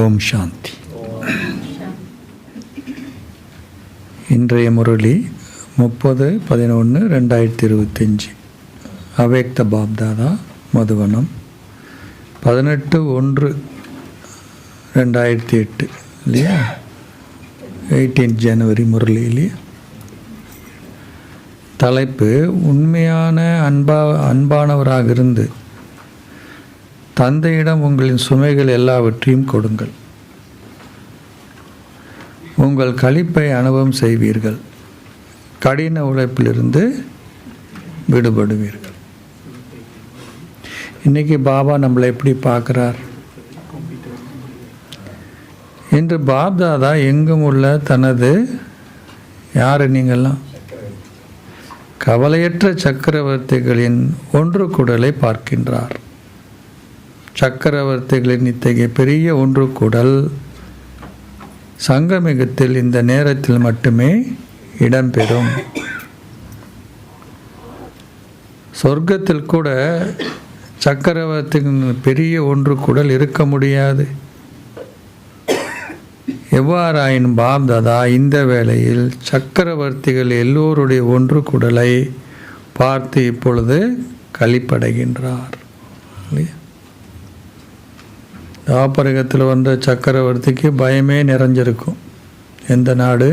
ஓம் சாந்தி. இன்றைய முரளி 30/11/2025. அவேக்த பாப்தாதா, மதுவனம், 18/1/2008 இல்லையா? 18 ஜனவரி முரளி இல்லையா? தலைப்பு: உண்மையான அன்பானவராக இருந்து தந்தையிடம் உங்களின் சுமைகள் எல்லாவற்றையும் கொடுங்கள். உங்கள் களிப்பை அனுபவம் செய்வீர்கள். கடின உழைப்பிலிருந்து விடுபடுவீர்கள். இன்றைக்கி பாபா நம்மளை எப்படி பார்க்குறார்? இன்று பாப்தாதா எங்கும் உள்ள தனது யார் நீங்கள்லாம் கவலையற்ற சக்கரவர்த்திகளின் ஒன்று கூடலை பார்க்கின்றார். சக்கரவர்த்திகளின் இத்தகைய பெரிய ஒன்று கூடல் சங்கமிகத்தில் இந்த நேரத்தில் மட்டுமே இடம்பெறும். சொர்க்கத்தில் கூட சக்கரவர்த்தியின் பெரிய ஒன்று கூடல் இருக்க முடியாது. எவ்வாறாயின் பாப்தாதா இந்த வேளையில் சக்கரவர்த்திகள் எல்லோருடைய ஒன்று கூடலை பார்த்து இப்பொழுது களிப்படைகின்றார். தாபரகத்தில் வந்த சக்கரவர்த்திக்கு பயமே நிறைஞ்சிருக்கும். எந்த நாடு?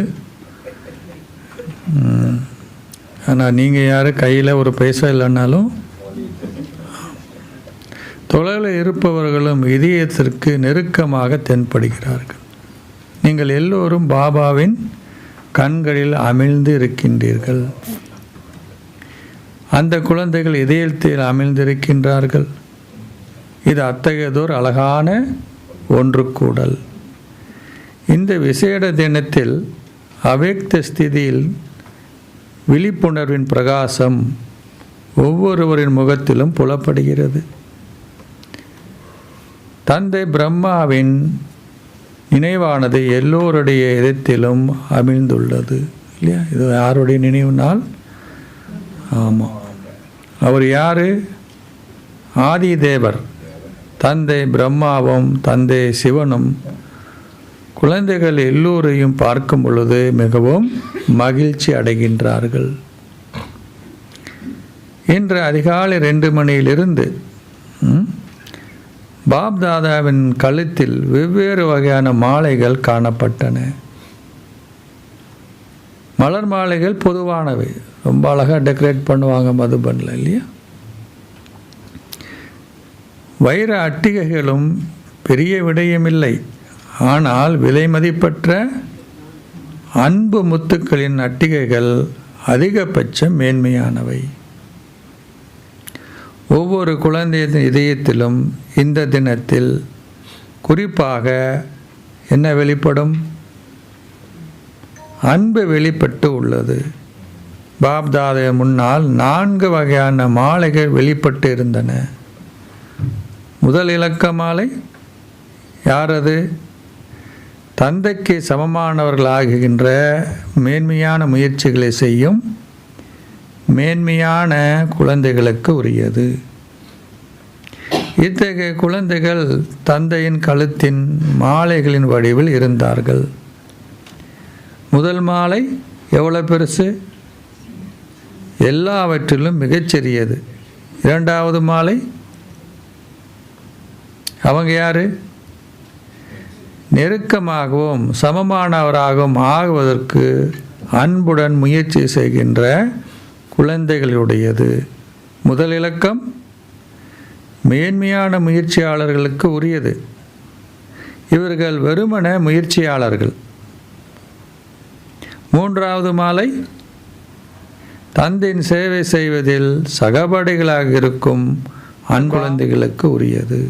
ஆனால் நீங்கள் யார் கையில் ஒரு பைசா இல்லைன்னாலும் தொலைவில் இருப்பவர்களும் இதயத்திற்கு நெருக்கமாக தென்படுகிறார்கள். நீங்கள் எல்லோரும் பாபாவின் கண்களில் அமிழ்ந்து இருக்கின்றீர்கள். அந்த குழந்தைகள் இதயத்தில் அமிழ்ந்திருக்கின்றார்கள். இது அத்தகையதோர் அழகான ஒன்று கூடல். இந்த விசேட தினத்தில் அவேக்த ஸ்திதியில் விழிப்புணர்வின் பிரகாசம் ஒவ்வொருவரின் முகத்திலும் புலப்படுகிறது. தந்தை பிரம்மாவின் நினைவானது எல்லோருடைய இதயத்திலும் அமிழ்ந்துள்ளது இல்லையா? இது யாருடைய நினைவு நாள்? ஆமாம், அவர் யார்? ஆதி தேவர். தந்தை பிரம்மாவும் தந்தை சிவனும் குழந்தைகள் எல்லோரையும் பார்க்கும் பொழுது மிகவும் மகிழ்ச்சி அடைகின்றார்கள். இன்று அதிகாலை 2 மணியிலிருந்து பாப்தாதாவின் கழுத்தில் வெவ்வேறு வகையான மாலைகள் காணப்பட்டன. மலர் மாலைகள் பொதுவானவை, ரொம்ப அழகாக டெக்கரேட் பண்ணுவாங்க மதுபனில் இல்லையா? வைர அட்டிகைகளும் பெரிய விடயமில்லை. ஆனால் விலை மதிப்பற்ற அன்பு முத்துக்களின் அட்டிகைகள் அதிகபட்சம் மேன்மையானவை. ஒவ்வொரு குழந்தையின் இதயத்திலும் இந்த தினத்தில் குறிப்பாக என்ன வெளிப்படும்? அன்பு வெளிப்பட்டு உள்ளது. பாப்தாதா முன்னால் 4 வகையான மாலைகள் வெளிப்பட்டு இருந்தன. முதல் இலக்க மாலை யாரது? தந்தைக்கு சமமானவர்களாகின்ற மேன்மையான முயற்சிகளை செய்யும் மேன்மையான குழந்தைகளுக்கு உரியது. இத்தகைய குழந்தைகள் தந்தையின் கழுத்தின் மாலைகளின் வடிவில் இருந்தார்கள். முதல் மாலை எவ்வளோ பெருசு? எல்லாவற்றிலும் மிகச்சிறியது. 2வது மாலை அவங்க யார்? நெருக்கமாகவும் சமமானவராகவும் ஆகுவதற்கு அன்புடன் முயற்சி செய்கின்ற குழந்தைகளுடையது. முதல் இலக்கம் மேன்மையான முயற்சியாளர்களுக்கு உரியது. இவர்கள் வெறுமன முயற்சியாளர்கள். 3வது மாலை தந்தையின் சேவை செய்வதில் சகபாடிகளாக இருக்கும் அன்புழந்தைகளுக்கு உரியது.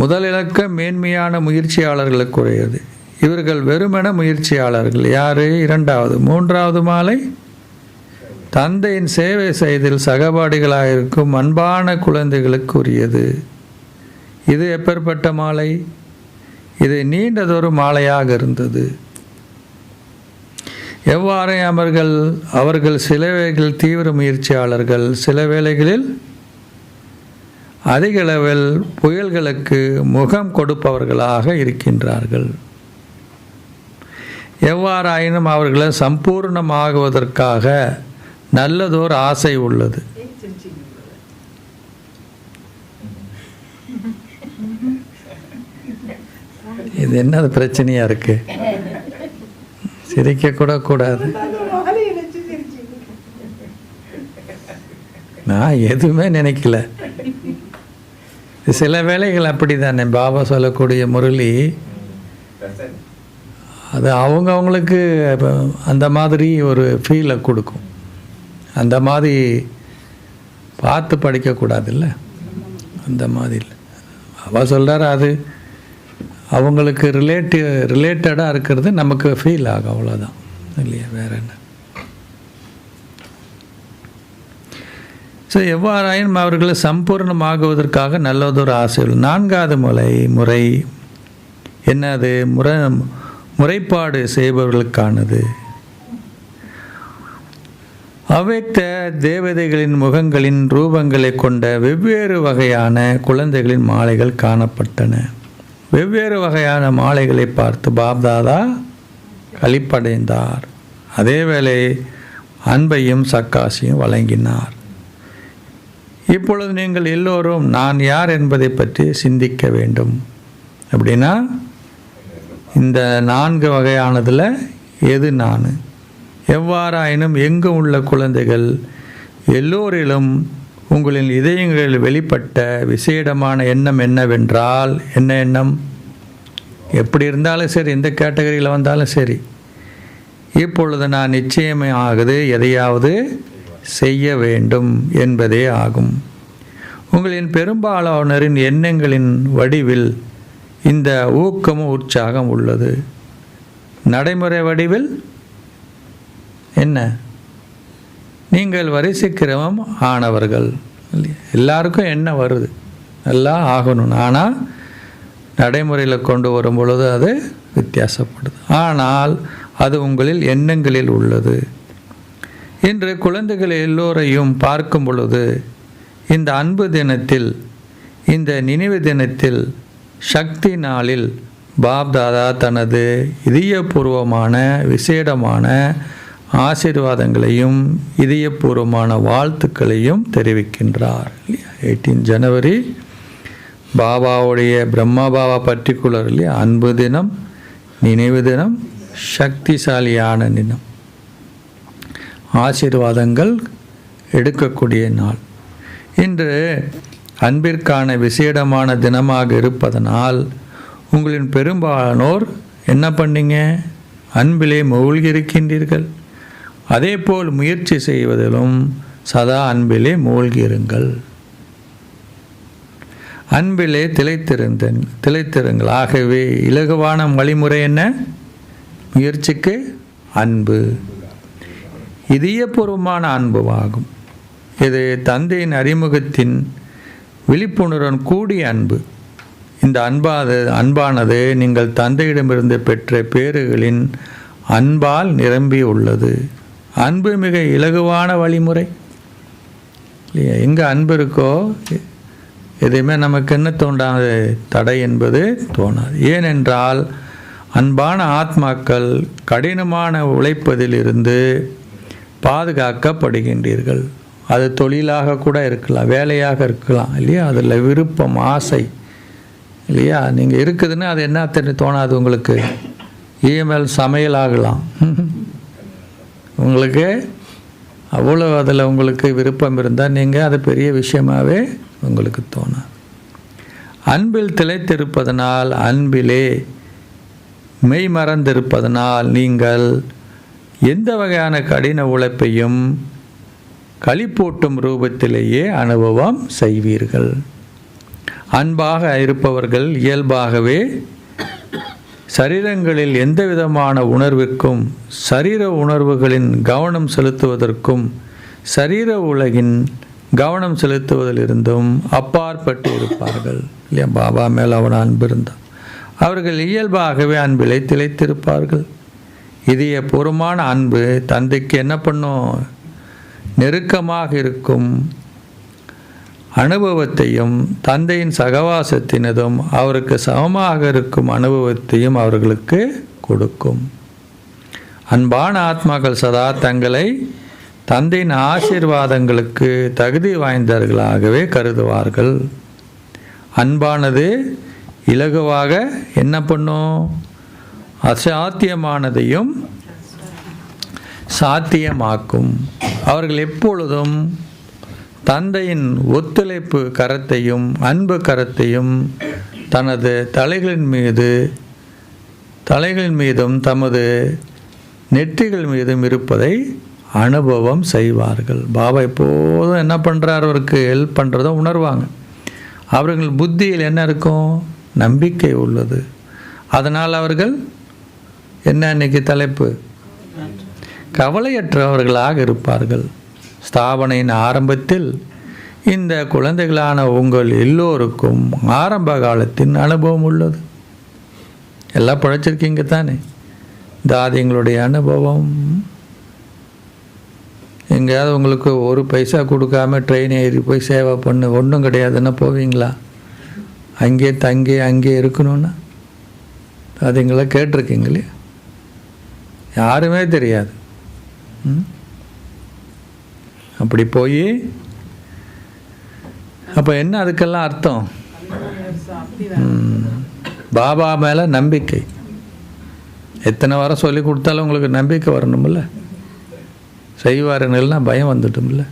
முதல் இலக்கம் மேன்மையான முயற்சியாளர்களுக்கு உரியது. இவர்கள் வெறுமன முயற்சியாளர்கள். யார்? 2வது. 3வது மாலை தந்தையின் சேவை செய்தில் சகபாடிகளாக இருக்கும் அன்பான குழந்தைகளுக்கு உரியது. இது எப்பேற்பட்ட மாலை? இது நீண்டதொரு மாலையாக இருந்தது. எவ்வாறு அவர்கள் சில வேளைகளில் தீவிர முயற்சியாளர்கள், சில வேளைகளில் அதிகளவில் புயல்களுக்கு முகம் கொடுப்பவர்களாக இருக்கின்றார்கள். எவ்வாறாயினும் அவர்களை சம்பூர்ணமாகுவதற்காக நல்லதோர் ஆசை உள்ளது. இது என்னது பிரச்சனையா இருக்கு? சிரிக்க கூட கூடாது. நான் எதுவுமே நினைக்கல. சில வேளைகள் அப்படி தானே பாபா சொல்லக்கூடிய முரளி, அது அவங்களுக்கு அந்த மாதிரி ஒரு ஃபீலை கொடுக்கும். அந்த மாதிரி பார்த்து படிக்கக்கூடாதுல்ல, அந்த மாதிரி இல்லை. பாபா சொல்கிறார், அது அவங்களுக்கு ரிலேட்டடாக இருக்கிறது நமக்கு ஃபீல் ஆகும், அவ்வளோதான் இல்லையா, வேற என்ன. ஸோ எவ்வாறாயினும் அவர்களை சம்பூர்ணமாகுவதற்காக நல்லதொரு ஆசை. 4வது முறை என்னது? முறைப்பாடு செய்பவர்களுக்கானது. அவ்யக்த தேவதைகளின் முகங்களின் ரூபங்களை கொண்ட வெவ்வேறு வகையான குழந்தைகளின் மாலைகள் காணப்பட்டன. வெவ்வேறு வகையான மாலைகளை பார்த்து பாப்தாதா களிப்படைந்தார். அதேவேளை அன்பையும் சக்காசியும் வழங்கினார். இப்பொழுது நீங்கள் எல்லோரும் நான் யார் என்பதை பற்றி சிந்திக்க வேண்டும். அப்படின்னா இந்த 4 வகையானதில் எது நான்? எவ்வாறாயினும் எங்கும் உள்ள குழந்தைகள் எல்லோரிலும் உங்களின் இதயங்களில் வெளிப்பட்ட விசேடமான எண்ணம் என்னவென்றால், என்ன எண்ணம்? எப்படி இருந்தாலும் சரி, எந்த கேட்டகரியில் வந்தாலும் சரி, இப்பொழுது நான் நிச்சயமாகது எதையாவது செய்ய வேண்டும் என்பதே ஆகும். உங்களின் பெரும்பாலானோரின் எண்ணங்களின் வடிவில் இந்த ஊக்கமும் உற்சாகம் உள்ளது. நடைமுறை வடிவில் என்ன? நீங்கள் வரிசைக்கிரமம் ஆனவர்கள். எல்லாருக்கும் என்ன வருது? எல்லாம் ஆகணும். ஆனால் நடைமுறையில் கொண்டு வரும் பொழுது அது வித்தியாசப்படுது. ஆனால் அது உங்களில் எண்ணங்களில் உள்ளது. இன்று குழந்தைகள் எல்லோரையும் பார்க்கும் பொழுது இந்த அன்பு தினத்தில், இந்த நினைவு தினத்தில், சக்தி நாளில் பாப்தாதா தனது இதயபூர்வமான விசேடமான ஆசீர்வாதங்களையும் இதயபூர்வமான வாழ்த்துக்களையும் தெரிவிக்கின்றார். 18 ஜனவரி பாபாவுடைய பிரம்மா பாபா பர்டிகுலர்லி அன்பு தினம், நினைவு தினம், சக்திசாலியான தினம், ஆசீர்வாதங்கள் எடுக்கக்கூடிய நாள். இன்று அன்பிற்கான விசேடமான தினமாக இருப்பதனால் உங்களின் பெரும்பாலானோர் என்ன பண்ணீங்க? அன்பிலே மூழ்கி இருக்கின்றீர்கள். அதே போல் முயற்சி செய்வதிலும் சதா அன்பிலே மூழ்கியிருங்கள். அன்பிலே திளைத்திருங்கள். ஆகவே இலகுவான வழிமுறை என்ன? முயற்சிக்கு அன்பு, இதயபூர்வமான அன்புவாகும். இது தந்தையின் அறிமுகத்தின் விழிப்புணர்வுடன் கூடிய அன்பு. இந்த அன்பானது நீங்கள் தந்தையிடமிருந்து பெற்ற பேறுகளின் அன்பால் நிரம்பி உள்ளது. அன்பு மிக இலகுவான வழிமுறை இல்லையா? எங்கே அன்பு இருக்கோ எதுவுமே நமக்கு என்ன தோன்றாது, தடை என்பது தோணாது. ஏனென்றால் அன்பான ஆத்மாக்கள் கடினமான உழைப்பதில் இருந்து பாதுகாக்கப்படுகின்றீர்கள். அது தொழிலாக கூட இருக்கலாம், வேலையாக இருக்கலாம் இல்லையா? அதில் விருப்பம், ஆசை இல்லையா? நீங்கள் இருக்குதுன்னு அது என்ன தோணாது உங்களுக்கு. இஎம்எல் சமையல் ஆகலாம் உங்களுக்கு, அவ்வளோ அதில் உங்களுக்கு விருப்பம் இருந்தால் நீங்கள் அது பெரிய விஷயமாகவே உங்களுக்கு தோணாது. அன்பில் திளைத்திருப்பதனால், அன்பிலே மெய் மறந்திருப்பதனால் நீங்கள் எந்த வகையான கடின உழைப்பையும் களிப்பூட்டும் ரூபத்திலேயே அனுபவம் செய்வீர்கள். அன்பாக இருப்பவர்கள் இயல்பாகவே சரீரங்களில் எந்த விதமான உணர்விற்கும், சரீர உணர்வுகளின் கவனம் செலுத்துவதற்கும், சரீர உலகின் கவனம் செலுத்துவதிலிருந்தும் அப்பாற்பட்டு இருப்பார்கள் இல்லையா? பாபா மேல் அவன் அன்பு இருந்தான். அவர்கள் இயல்பாகவே அன்பிலே திளைத்திருப்பார்கள். இதயபூர்வமான அன்பு தந்தைக்கு என்ன பண்ணும்? நெருக்கமாக இருக்கும். அனுபவத்தையும் தந்தையின் சகவாசத்தினதும் அவருக்கு சமமாக இருக்கும் அனுபவத்தையும் அவர்களுக்கு கொடுக்கும். அன்பான ஆத்மாக்கள் சதா தங்களை தந்தையின் ஆசீர்வாதங்களுக்கு தகுதி வாய்ந்தவர்களாகவே கருதுவார்கள். அன்பானது இலகுவாக என்ன பண்ணும்? அசாத்தியமானதையும் சாத்தியமாக்கும். அவர்கள் எப்பொழுதும் தந்தையின் ஒத்துழைப்பு கரத்தையும் அன்பு கரத்தையும் தனது தலைகளின் மீதும் தமது நெற்றிகள் மீதும் இருப்பதை அனுபவம் செய்வார்கள். பாபா எப்போதும் என்ன பண்ணுறார்? அவருக்கு ஹெல்ப் பண்ணுறதை உணர்வாங்க. அவர்கள் புத்தியில் என்ன இருக்கும்? நம்பிக்கை உள்ளது. அதனால் அவர்கள் என்ன இன்னைக்கு தலைப்பு? கவலையற்றவர்களாக இருப்பார்கள். ஸ்தாபனையின் ஆரம்பத்தில் இந்த குழந்தைகளான உங்கள் எல்லோருக்கும் ஆரம்ப காலத்தின் அனுபவம் உள்ளது. எல்லாம் படைச்சிருக்கீங்க தானே? தாதிங்களுடைய அனுபவம். எங்கேயாவது உங்களுக்கு ஒரு பைசா கொடுக்காம ட்ரெயின் ஏறி போய் சேவை பண்ணு ஒன்றும் கிடையாதுன்னா போவீங்களா? அங்கே தங்கி அங்கே இருக்கணும்னா தாதிங்களை கேட்டிருக்கீங்களே? யாருமே தெரியாது. அப்படி போய் அப்போ என்ன அதுக்கெல்லாம் அர்த்தம்? பாபா மேலே நம்பிக்கை. எத்தனை வாரம் சொல்லி கொடுத்தாலும் உங்களுக்கு நம்பிக்கை வரணும்ல. செய்வாருன்னா பயம் வந்துட்டும்ல.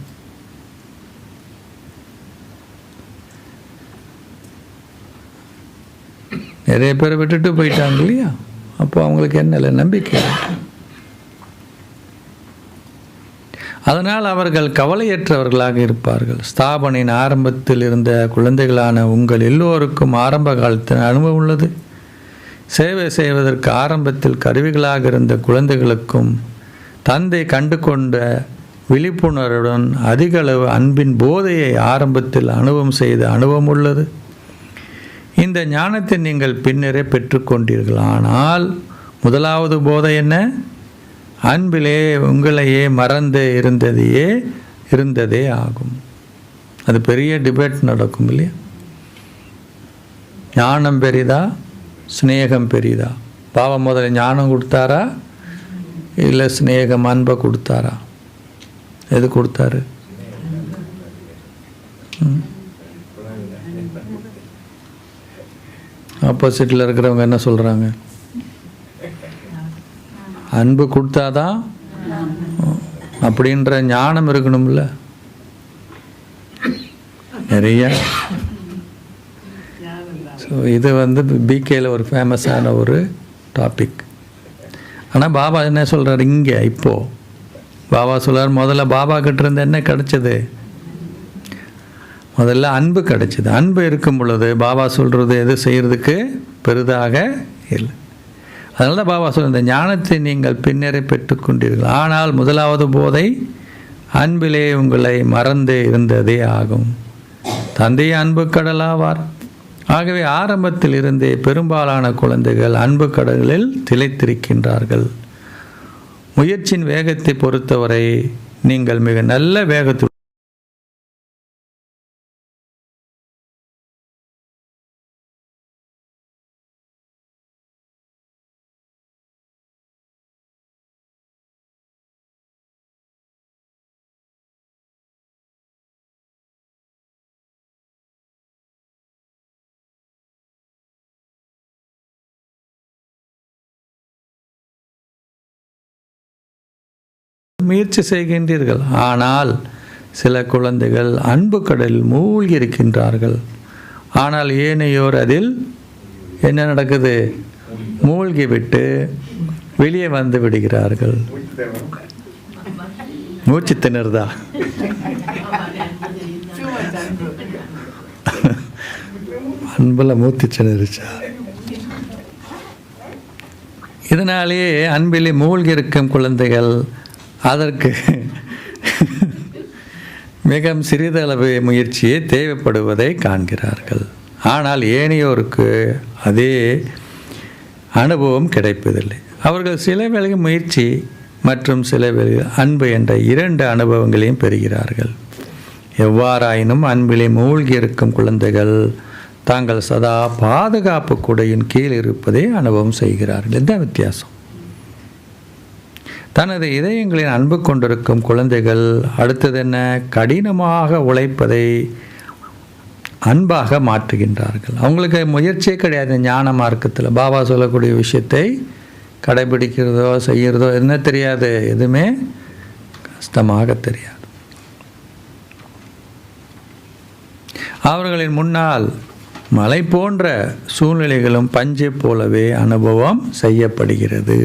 நிறைய பேரை விட்டுட்டு போயிட்டாங்க இல்லையா? அப்போ அவங்களுக்கு என்ன இல்லை? நம்பிக்கை. அதனால் அவர்கள் கவலையற்றவர்களாக இருப்பார்கள். ஸ்தாபனையின் ஆரம்பத்தில் இருந்த குழந்தைகளான உங்கள் எல்லோருக்கும் ஆரம்ப காலத்தின் அனுபவம் உள்ளது. சேவை செய்வதற்கு ஆரம்பத்தில் கருவிகளாக இருந்த குழந்தைகளுக்கும் தந்தை கண்டு கொண்ட விழிப்புணர்வுடன் அதிக அளவு அன்பின் போதையை ஆரம்பத்தில் அனுபவம் செய்த அனுபவம் உள்ளது. இந்த ஞானத்தை நீங்கள் பின்னரே பெற்றுக்கொண்டீர்கள். ஆனால் முதலாவது போதை என்ன? அன்பிலே உங்களையே மறந்து இருந்ததே ஆகும். அது பெரிய டிபேட் நடக்கும் இல்லையா? ஞானம் பெரிதா ஸ்நேகம் பெரிதா? பாபா முதல்ல ஞானம் கொடுத்தாரா இல்லை ஸ்நேகம் அன்பை கொடுத்தாரா? எது கொடுத்தாரு? ஆப்போசிட்டில் இருக்கிறவங்க என்ன சொல்கிறாங்க? அன்பு கொடுத்தாதான் அப்படின்ற ஞானம் இருக்கணும்ல. நிறைய ஸோ இது பிகேல ஒரு ஃபேமஸான ஒரு டாபிக். ஆனால் பாபா என்ன சொல்கிறார் இங்கே? இப்போது பாபா சொல்கிறார், முதல்ல பாபா கிட்ட இருந்து என்ன கிடைச்சது? முதல்ல அன்பு கிடைச்சிது. அன்பு இருக்கும் பொழுது பாபா சொல்கிறது எது செய்கிறதுக்கு பெரிதாக இல்லை. அதனால தான் பாபா சொல்ல, இந்த ஞானத்தை நீங்கள் பின்னரே பெற்றுக்கொண்டீர்கள். ஆனால் முதலாவது போதை அன்பிலே உங்களை மறந்து இருந்ததே ஆகும். தந்தை அன்பு கடலாவார். ஆகவே ஆரம்பத்தில் இருந்தே பெரும்பாலான குழந்தைகள் அன்பு கடலில் திளைத்திருக்கின்றார்கள். முயற்சியின் வேகத்தை பொறுத்தவரை நீங்கள் மிக நல்ல வேகத்தில் முயற்சி செய்கின்றீர்கள். ஆனால் சில குழந்தைகள் அன்பு கடலில் மூழ்கி இருக்கின்றார்கள். ஆனால் ஏனையோர் அதில் என்ன நடக்குது? மூழ்கி விட்டு வெளியே வந்து விடுகிறார்கள். மூச்சு திணறுதா? அன்பில் மூச்சு திணறுச்சா? இதனாலேயே அன்பிலே மூழ்கி இருக்கும் குழந்தைகள் அதற்கு மிக சிறிதளவு முயற்சியே தேவைப்படுவதை காண்கிறார்கள். ஆனால் ஏனையோருக்கு அதே அனுபவம் கிடைப்பதில்லை. அவர்கள் சில வேளையில் முயற்சி மற்றும் சில வேளையில் அன்பு என்ற இரண்டு அனுபவங்களையும் பெறுகிறார்கள். எவ்வாறாயினும் அன்பிலே மூழ்கி இருக்கும் குழந்தைகள் தாங்கள் சதா பாதுகாப்பு குடையின் கீழ் இருப்பதை அனுபவம் செய்கிறார்கள். இதுதான் வித்தியாசம். தனது இதயங்களின் அன்பு கொண்டிருக்கும் குழந்தைகள் அடுத்தது என்ன? கடினமாக உழைப்பதை அன்பாக மாற்றுகின்றார்கள். அவங்களுக்கு முயற்சியே கிடையாது. ஞான மார்க்கத்தில் பாபா சொல்லக்கூடிய விஷயத்தை கடைபிடிக்கிறதோ செய்கிறதோ என்ன தெரியாது, எதுவுமே கஷ்டமாக தெரியாது. அவர்களின் முன்னால் மலை போன்ற சூழ்நிலைகளும் பஞ்சை போலவே அனுபவம் செய்யப்படுகிறது.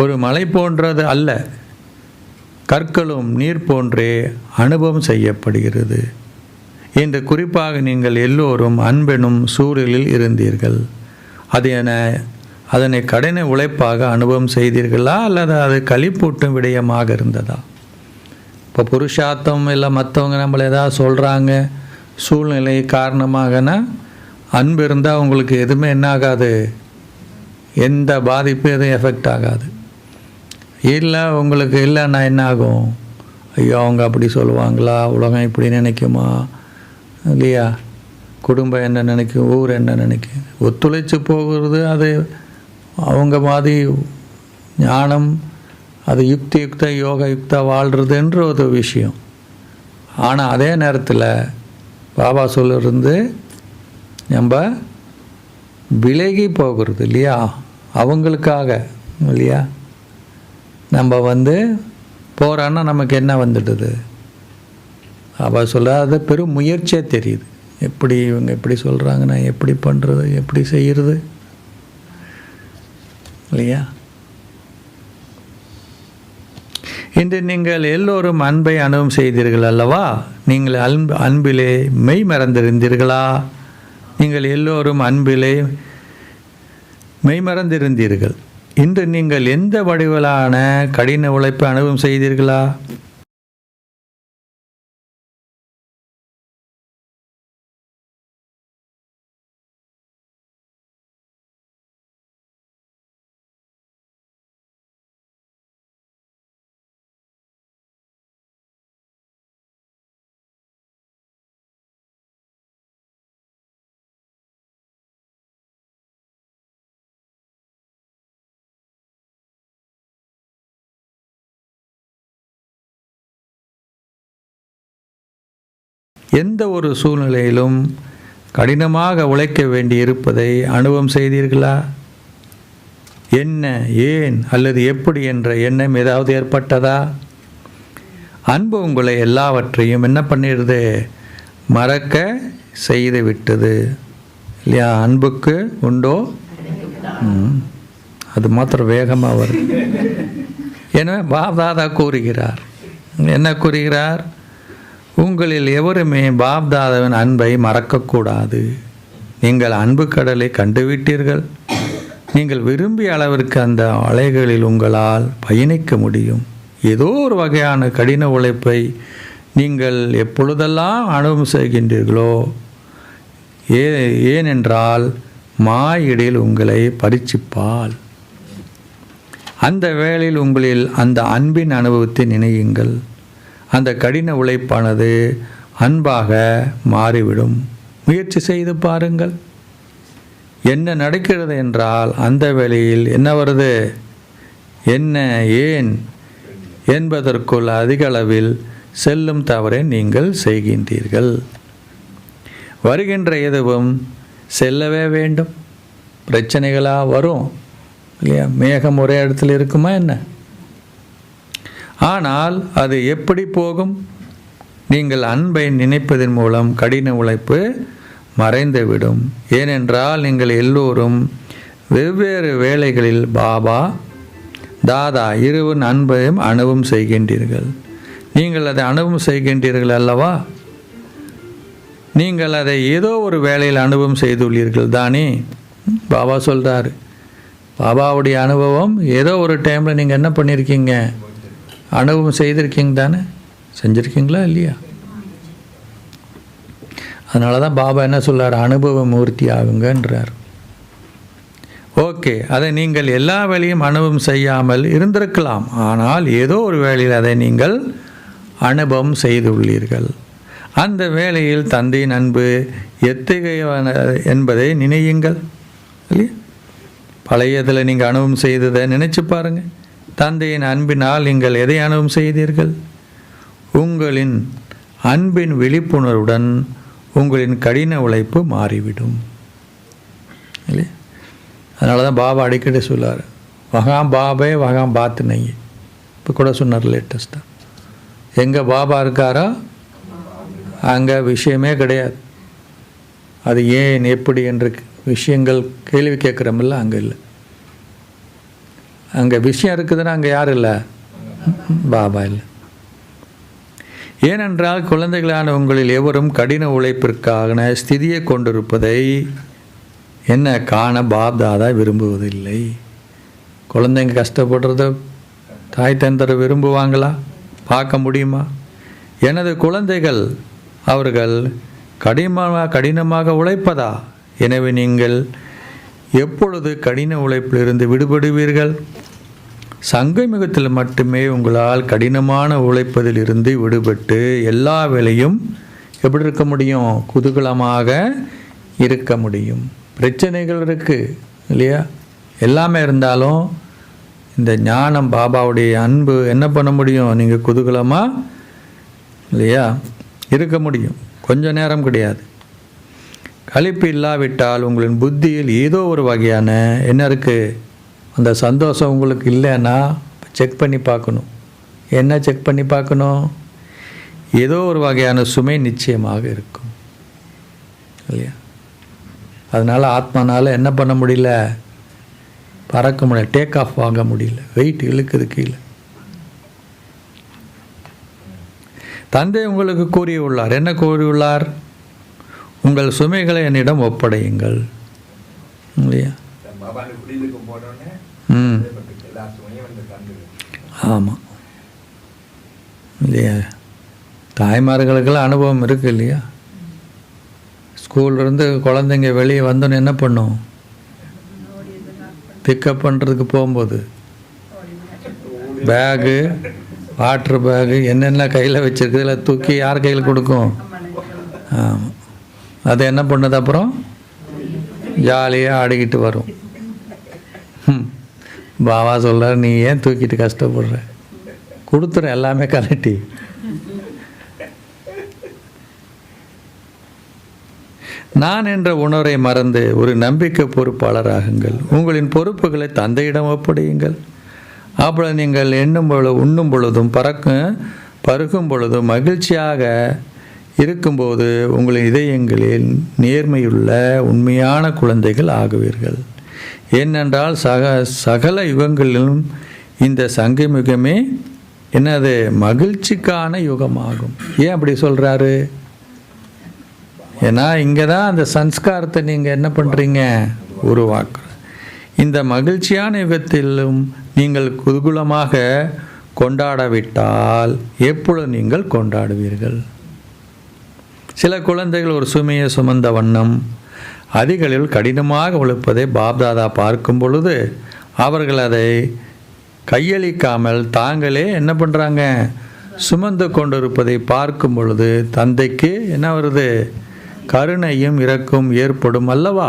ஒரு மலை போன்றது அல்ல, கற்களும் நீர் போன்றே அனுபவம் செய்யப்படுகிறது. இன்று குறிப்பாக நீங்கள் எல்லோரும் அன்பெனும் சூழலில் இருந்தீர்கள். அதனை கடின உழைப்பாக அனுபவம் செய்தீர்களா அல்லது அது களிப்பூட்டும் விடயமாக இருந்ததா? இப்போ புருஷார்த்தம் இல்லை, மற்றவங்க நம்மளை ஏதாவது சொல்கிறாங்க சூழ்நிலை காரணமாகனா, அன்பு இருந்தால் உங்களுக்கு எதுவுமே என்ன ஆகாது, எந்த பாதிப்பும் எதுவும் எஃபெக்ட் ஆகாது. இல்லை உங்களுக்கு இல்லைன்னா என்ன ஆகும்? ஐயோ அவங்க அப்படி சொல்லுவாங்களா, உலகம் இப்படி நினைக்குமா இல்லையா, குடும்பம் என்ன நினைக்கும், ஊர் என்ன நினைக்கும், ஒத்துழைச்சி போகிறது. அது அவங்க மாதிரி ஞானம், அது யுக்த யோக யுக்தா வாழ்கிறதுன்ற ஒரு விஷயம். ஆனால் அதே நேரத்தில் பாபா சொல்லிருந்து நம்ம விலகி போகிறது இல்லையா, அவங்களுக்காக இல்லையா. நம்ம போகிறான்னா நமக்கு என்ன வந்துடுது? பாபா சொல்லாத பெரும் முயற்சியே தெரியுது. எப்படி இவங்க எப்படி சொல்கிறாங்க, நான் எப்படி பண்ணுறது, எப்படி செய்கிறது இல்லையா. இன்று நீங்கள் எல்லோரும் அன்பை அனுபவம் செய்தீர்கள் அல்லவா? நீங்கள் அன்பிலே மெய் மறந்திருந்தீர்களா? நீங்கள் எல்லோரும் அன்பிலே மெய் மறந்திருந்தீர்கள். இன்று நீங்கள் எந்த வடிவிலான கடின உழைப்பை அனுபவம் செய்தீர்களா? எந்த ஒரு சூழ்நிலையிலும் கடினமாக உழைக்க வேண்டி இருப்பதை அனுபவம் செய்தீர்களா? என்ன, ஏன் அல்லது எப்படி என்ற எண்ணம் ஏதாவது ஏற்பட்டதா? அன்பு உங்களை எல்லாவற்றையும் என்ன பண்ணிடுது? மறக்க செய்து விட்டது இல்லையா. அன்புக்கு உண்டோ? அது மாத்திரம் வேகமாக வருது. எனவே பாப்தாதா கூறுகிறார், என்ன கூறுகிறார்? உங்களில் எவருமே பாப்தாதாவின் அன்பை மறக்கக்கூடாது. நீங்கள் அன்பு கடலை கண்டுவிட்டீர்கள். நீங்கள் விரும்பிய அளவிற்கு அந்த அலைகளில் உங்களால் பயணிக்க முடியும். ஏதோ ஒரு வகையான கடின உழைப்பை நீங்கள் எப்பொழுதெல்லாம் அனுபவம் செய்கின்றீர்களோ, ஏனென்றால் மாயிடில் உங்களை பரீட்சிப்பால். அந்த வேளையில் உங்களில் அந்த அன்பின் அனுபவத்தை நினையுங்கள். அந்த கடின உழைப்பானது அன்பாக மாறிவிடும். முயற்சி செய்து பாருங்கள். என்ன நடக்கிறது என்றால் அந்த வேளையில் என்ன வருது, என்ன, ஏன் என்பதற்குள் அதிக அளவில் செல்லும் தவறை நீங்கள் செய்கின்றீர்கள். வருகின்ற எதுவும் செல்லவே வேண்டும். பிரச்சனைகளாக வரும் இல்லையா. மேகம் ஒரே இடத்துல இருக்குமா என்ன? ஆனால் அது எப்படி போகும்? நீங்கள் அன்பை நினைப்பதன் மூலம் கடின உழைப்பு மறைந்துவிடும். ஏனென்றால் நீங்கள் எல்லோரும் வெவ்வேறு வேளைகளில் பாபா தாதா இருவரின் அன்பையும் அனுபவம் செய்கின்றீர்கள். நீங்கள் அதை அனுபவம் செய்கின்றீர்கள் அல்லவா? நீங்கள் அதை ஏதோ ஒரு வேளையில் அனுபவம் செய்துள்ளீர்கள் தானே. பாபா சொல்கிறார், பாபாவுடைய அனுபவம் ஏதோ ஒரு டைமில் நீங்கள் என்ன பண்ணியிருக்கீங்க, அனுபவம் செய்திருக்கீங்க தானே, செஞ்சுருக்கீங்களா இல்லையா? அதனால தான் பாபா என்ன சொல்கிறார், அனுபவ மூர்த்தி ஆகுங்கன்றார். ஓகே, அதை நீங்கள் எல்லா வேலையும் அனுபவம் செய்யாமல் இருந்திருக்கலாம். ஆனால் ஏதோ ஒரு வேளையில் அதை நீங்கள் அனுபவம் செய்துள்ளீர்கள். அந்த வேளையில் தந்தையின் அன்பு எத்தகைய என்பதை நினையுங்கள். இல்லையா? பழையதில் நீங்கள் அனுபவம் செய்ததை நினைச்சு பாருங்கள். தந்தையின் அன்பினால் நீங்கள் எதை அனுபவம் செய்தீர்கள்? உங்களின் அன்பின் விழிப்புணர்வுடன் உங்களின் கடின உழைப்பு மாறிவிடும். இல்லையா? அதனால தான் பாபா அடிக்கடி சொல்லார், வகாம் பாபே வகாம் பாத்து நெய். இப்போ கூட சொன்னார் லேட்டஸ்ட்டாக, எங்கே பாபா இருக்காரோ அங்கே விஷயமே கிடையாது. அது ஏன் எப்படி என்று விஷயங்கள் கேள்வி கேட்குறோமில்ல, அங்கே இல்லை. அங்கே விஷயம் இருக்குதுன்னா அங்கே யார் இல்லை? பாபா இல்லை. ஏனென்றால் குழந்தைகளான உங்களில் எவரும் கடின உழைப்பிற்கான ஸ்திதியை கொண்டிருப்பதை என்ன காண பாப்தாதா விரும்புவதில்லை. குழந்தைங்க கஷ்டப்படுறத தாய் தந்தரை விரும்புவாங்களா? பார்க்க முடியுமா? எனது குழந்தைகள் அவர்கள் கடினமாக உழைப்பதா? எனவே நீங்கள் எப்பொழுது கடின உழைப்பிலிருந்து விடுபடுவீர்கள்? சங்கமிகத்தில் மட்டுமே உங்களால் கடினமான உழைப்பதில் இருந்து விடுபட்டு எல்லா வேலையும் எப்படி இருக்க முடியும்? குதூகலமாக இருக்க முடியும். பிரச்சனைகள் இருக்குது இல்லையா? எல்லாமே இருந்தாலும் இந்த ஞானம் பாபாவுடைய அன்பு என்ன பண்ண முடியும்? நீங்கள் குதூகலமாக இல்லையா இருக்க முடியும். கொஞ்சம் நேரம் கிடையாது. கழிப்பு இல்லாவிட்டால் உங்களின் புத்தியில் ஏதோ ஒரு வகையான என்ன இருக்குது? அந்த சந்தோஷம் உங்களுக்கு இல்லைன்னா செக் பண்ணி பார்க்கணும். என்ன செக் பண்ணி பார்க்கணும்? ஏதோ ஒரு வகையான சுமை நிச்சயமாக இருக்கும் இல்லையா? அதனால் ஆத்மானால் என்ன பண்ண முடியல? பறக்க முடியல, டேக் ஆஃப் ஆக முடியல, வெயிட் இழுக்குது கீழே. தந்தை உங்களுக்கு கூறியுள்ளார். என்ன கூறியுள்ளார்? உங்கள் சுமைகளை என்னிடம் ஒப்படையுங்கள் இல்லையா? ஆமாம் இல்லையா? தாய்மார்களுக்கெல்லாம் அனுபவம் இருக்குது இல்லையா? ஸ்கூல்லேருந்து குழந்தைங்க வெளியே வந்தோன்னு என்ன பண்ணும்? பிக்கப் பண்ணுறதுக்கு போகும்போது பேகு, வாட்ரு பேகு, என்னென்ன கையில் வச்சுருக்குதுல தூக்கி யார் கையில் கொடுக்கும்? ஆமாம். அது என்ன பண்ணுது? அப்புறம் ஜாலியாக ஆடிக்கிட்டு வரும். பாபா சொல்கிறார், நீ ஏன் தூக்கிட்டு கஷ்டப்படுற? கொடுத்துற எல்லாமே கலட்டி. நான் என்ற உணர்வை மறந்து ஒரு நம்பிக்கை பொறுப்பாளராகுங்கள். உங்களின் பொறுப்புகளை தந்தையிடம் ஒப்படையுங்கள். அப்பொழுது நீங்கள் உண்ணும் பொழுதும் பருகும் பொழுதும் மகிழ்ச்சியாக இருக்கும்போது உங்களின் இதயங்களில் நேர்மையுள்ள உண்மையான குழந்தைகள் ஆகுவீர்கள். ஏனென்றால் சகல யுகங்களிலும் இந்த சங்கமிகமே என்னது? மகிழ்ச்சிக்கான யுகமாகும். ஏன் அப்படி சொல்கிறாரு? ஏன்னா இங்கே தான் அந்த சன்ஸ்காரத்தை நீங்கள் என்ன பண்ணுறீங்க? உருவாக்குற. இந்த மகிழ்ச்சியான யுகத்திலும் நீங்கள் குதூகலமாக கொண்டாடவிட்டால் எப்பொழுது நீங்கள் கொண்டாடுவீர்கள்? சில குழந்தைகள் ஒரு சுமையை சுமந்த வண்ணம் அதிகளில் கடினமாக உழைப்பதை பாப்தாதா பார்க்கும் பொழுது அவர்கள் அதை கையளிக்காமல் தாங்களே என்ன பண்ணுறாங்க? சுமந்து கொண்டிருப்பதை பார்க்கும் பொழுது தந்தைக்கு என்ன வருது? கருணையும் இரக்கம் ஏற்படும் அல்லவா?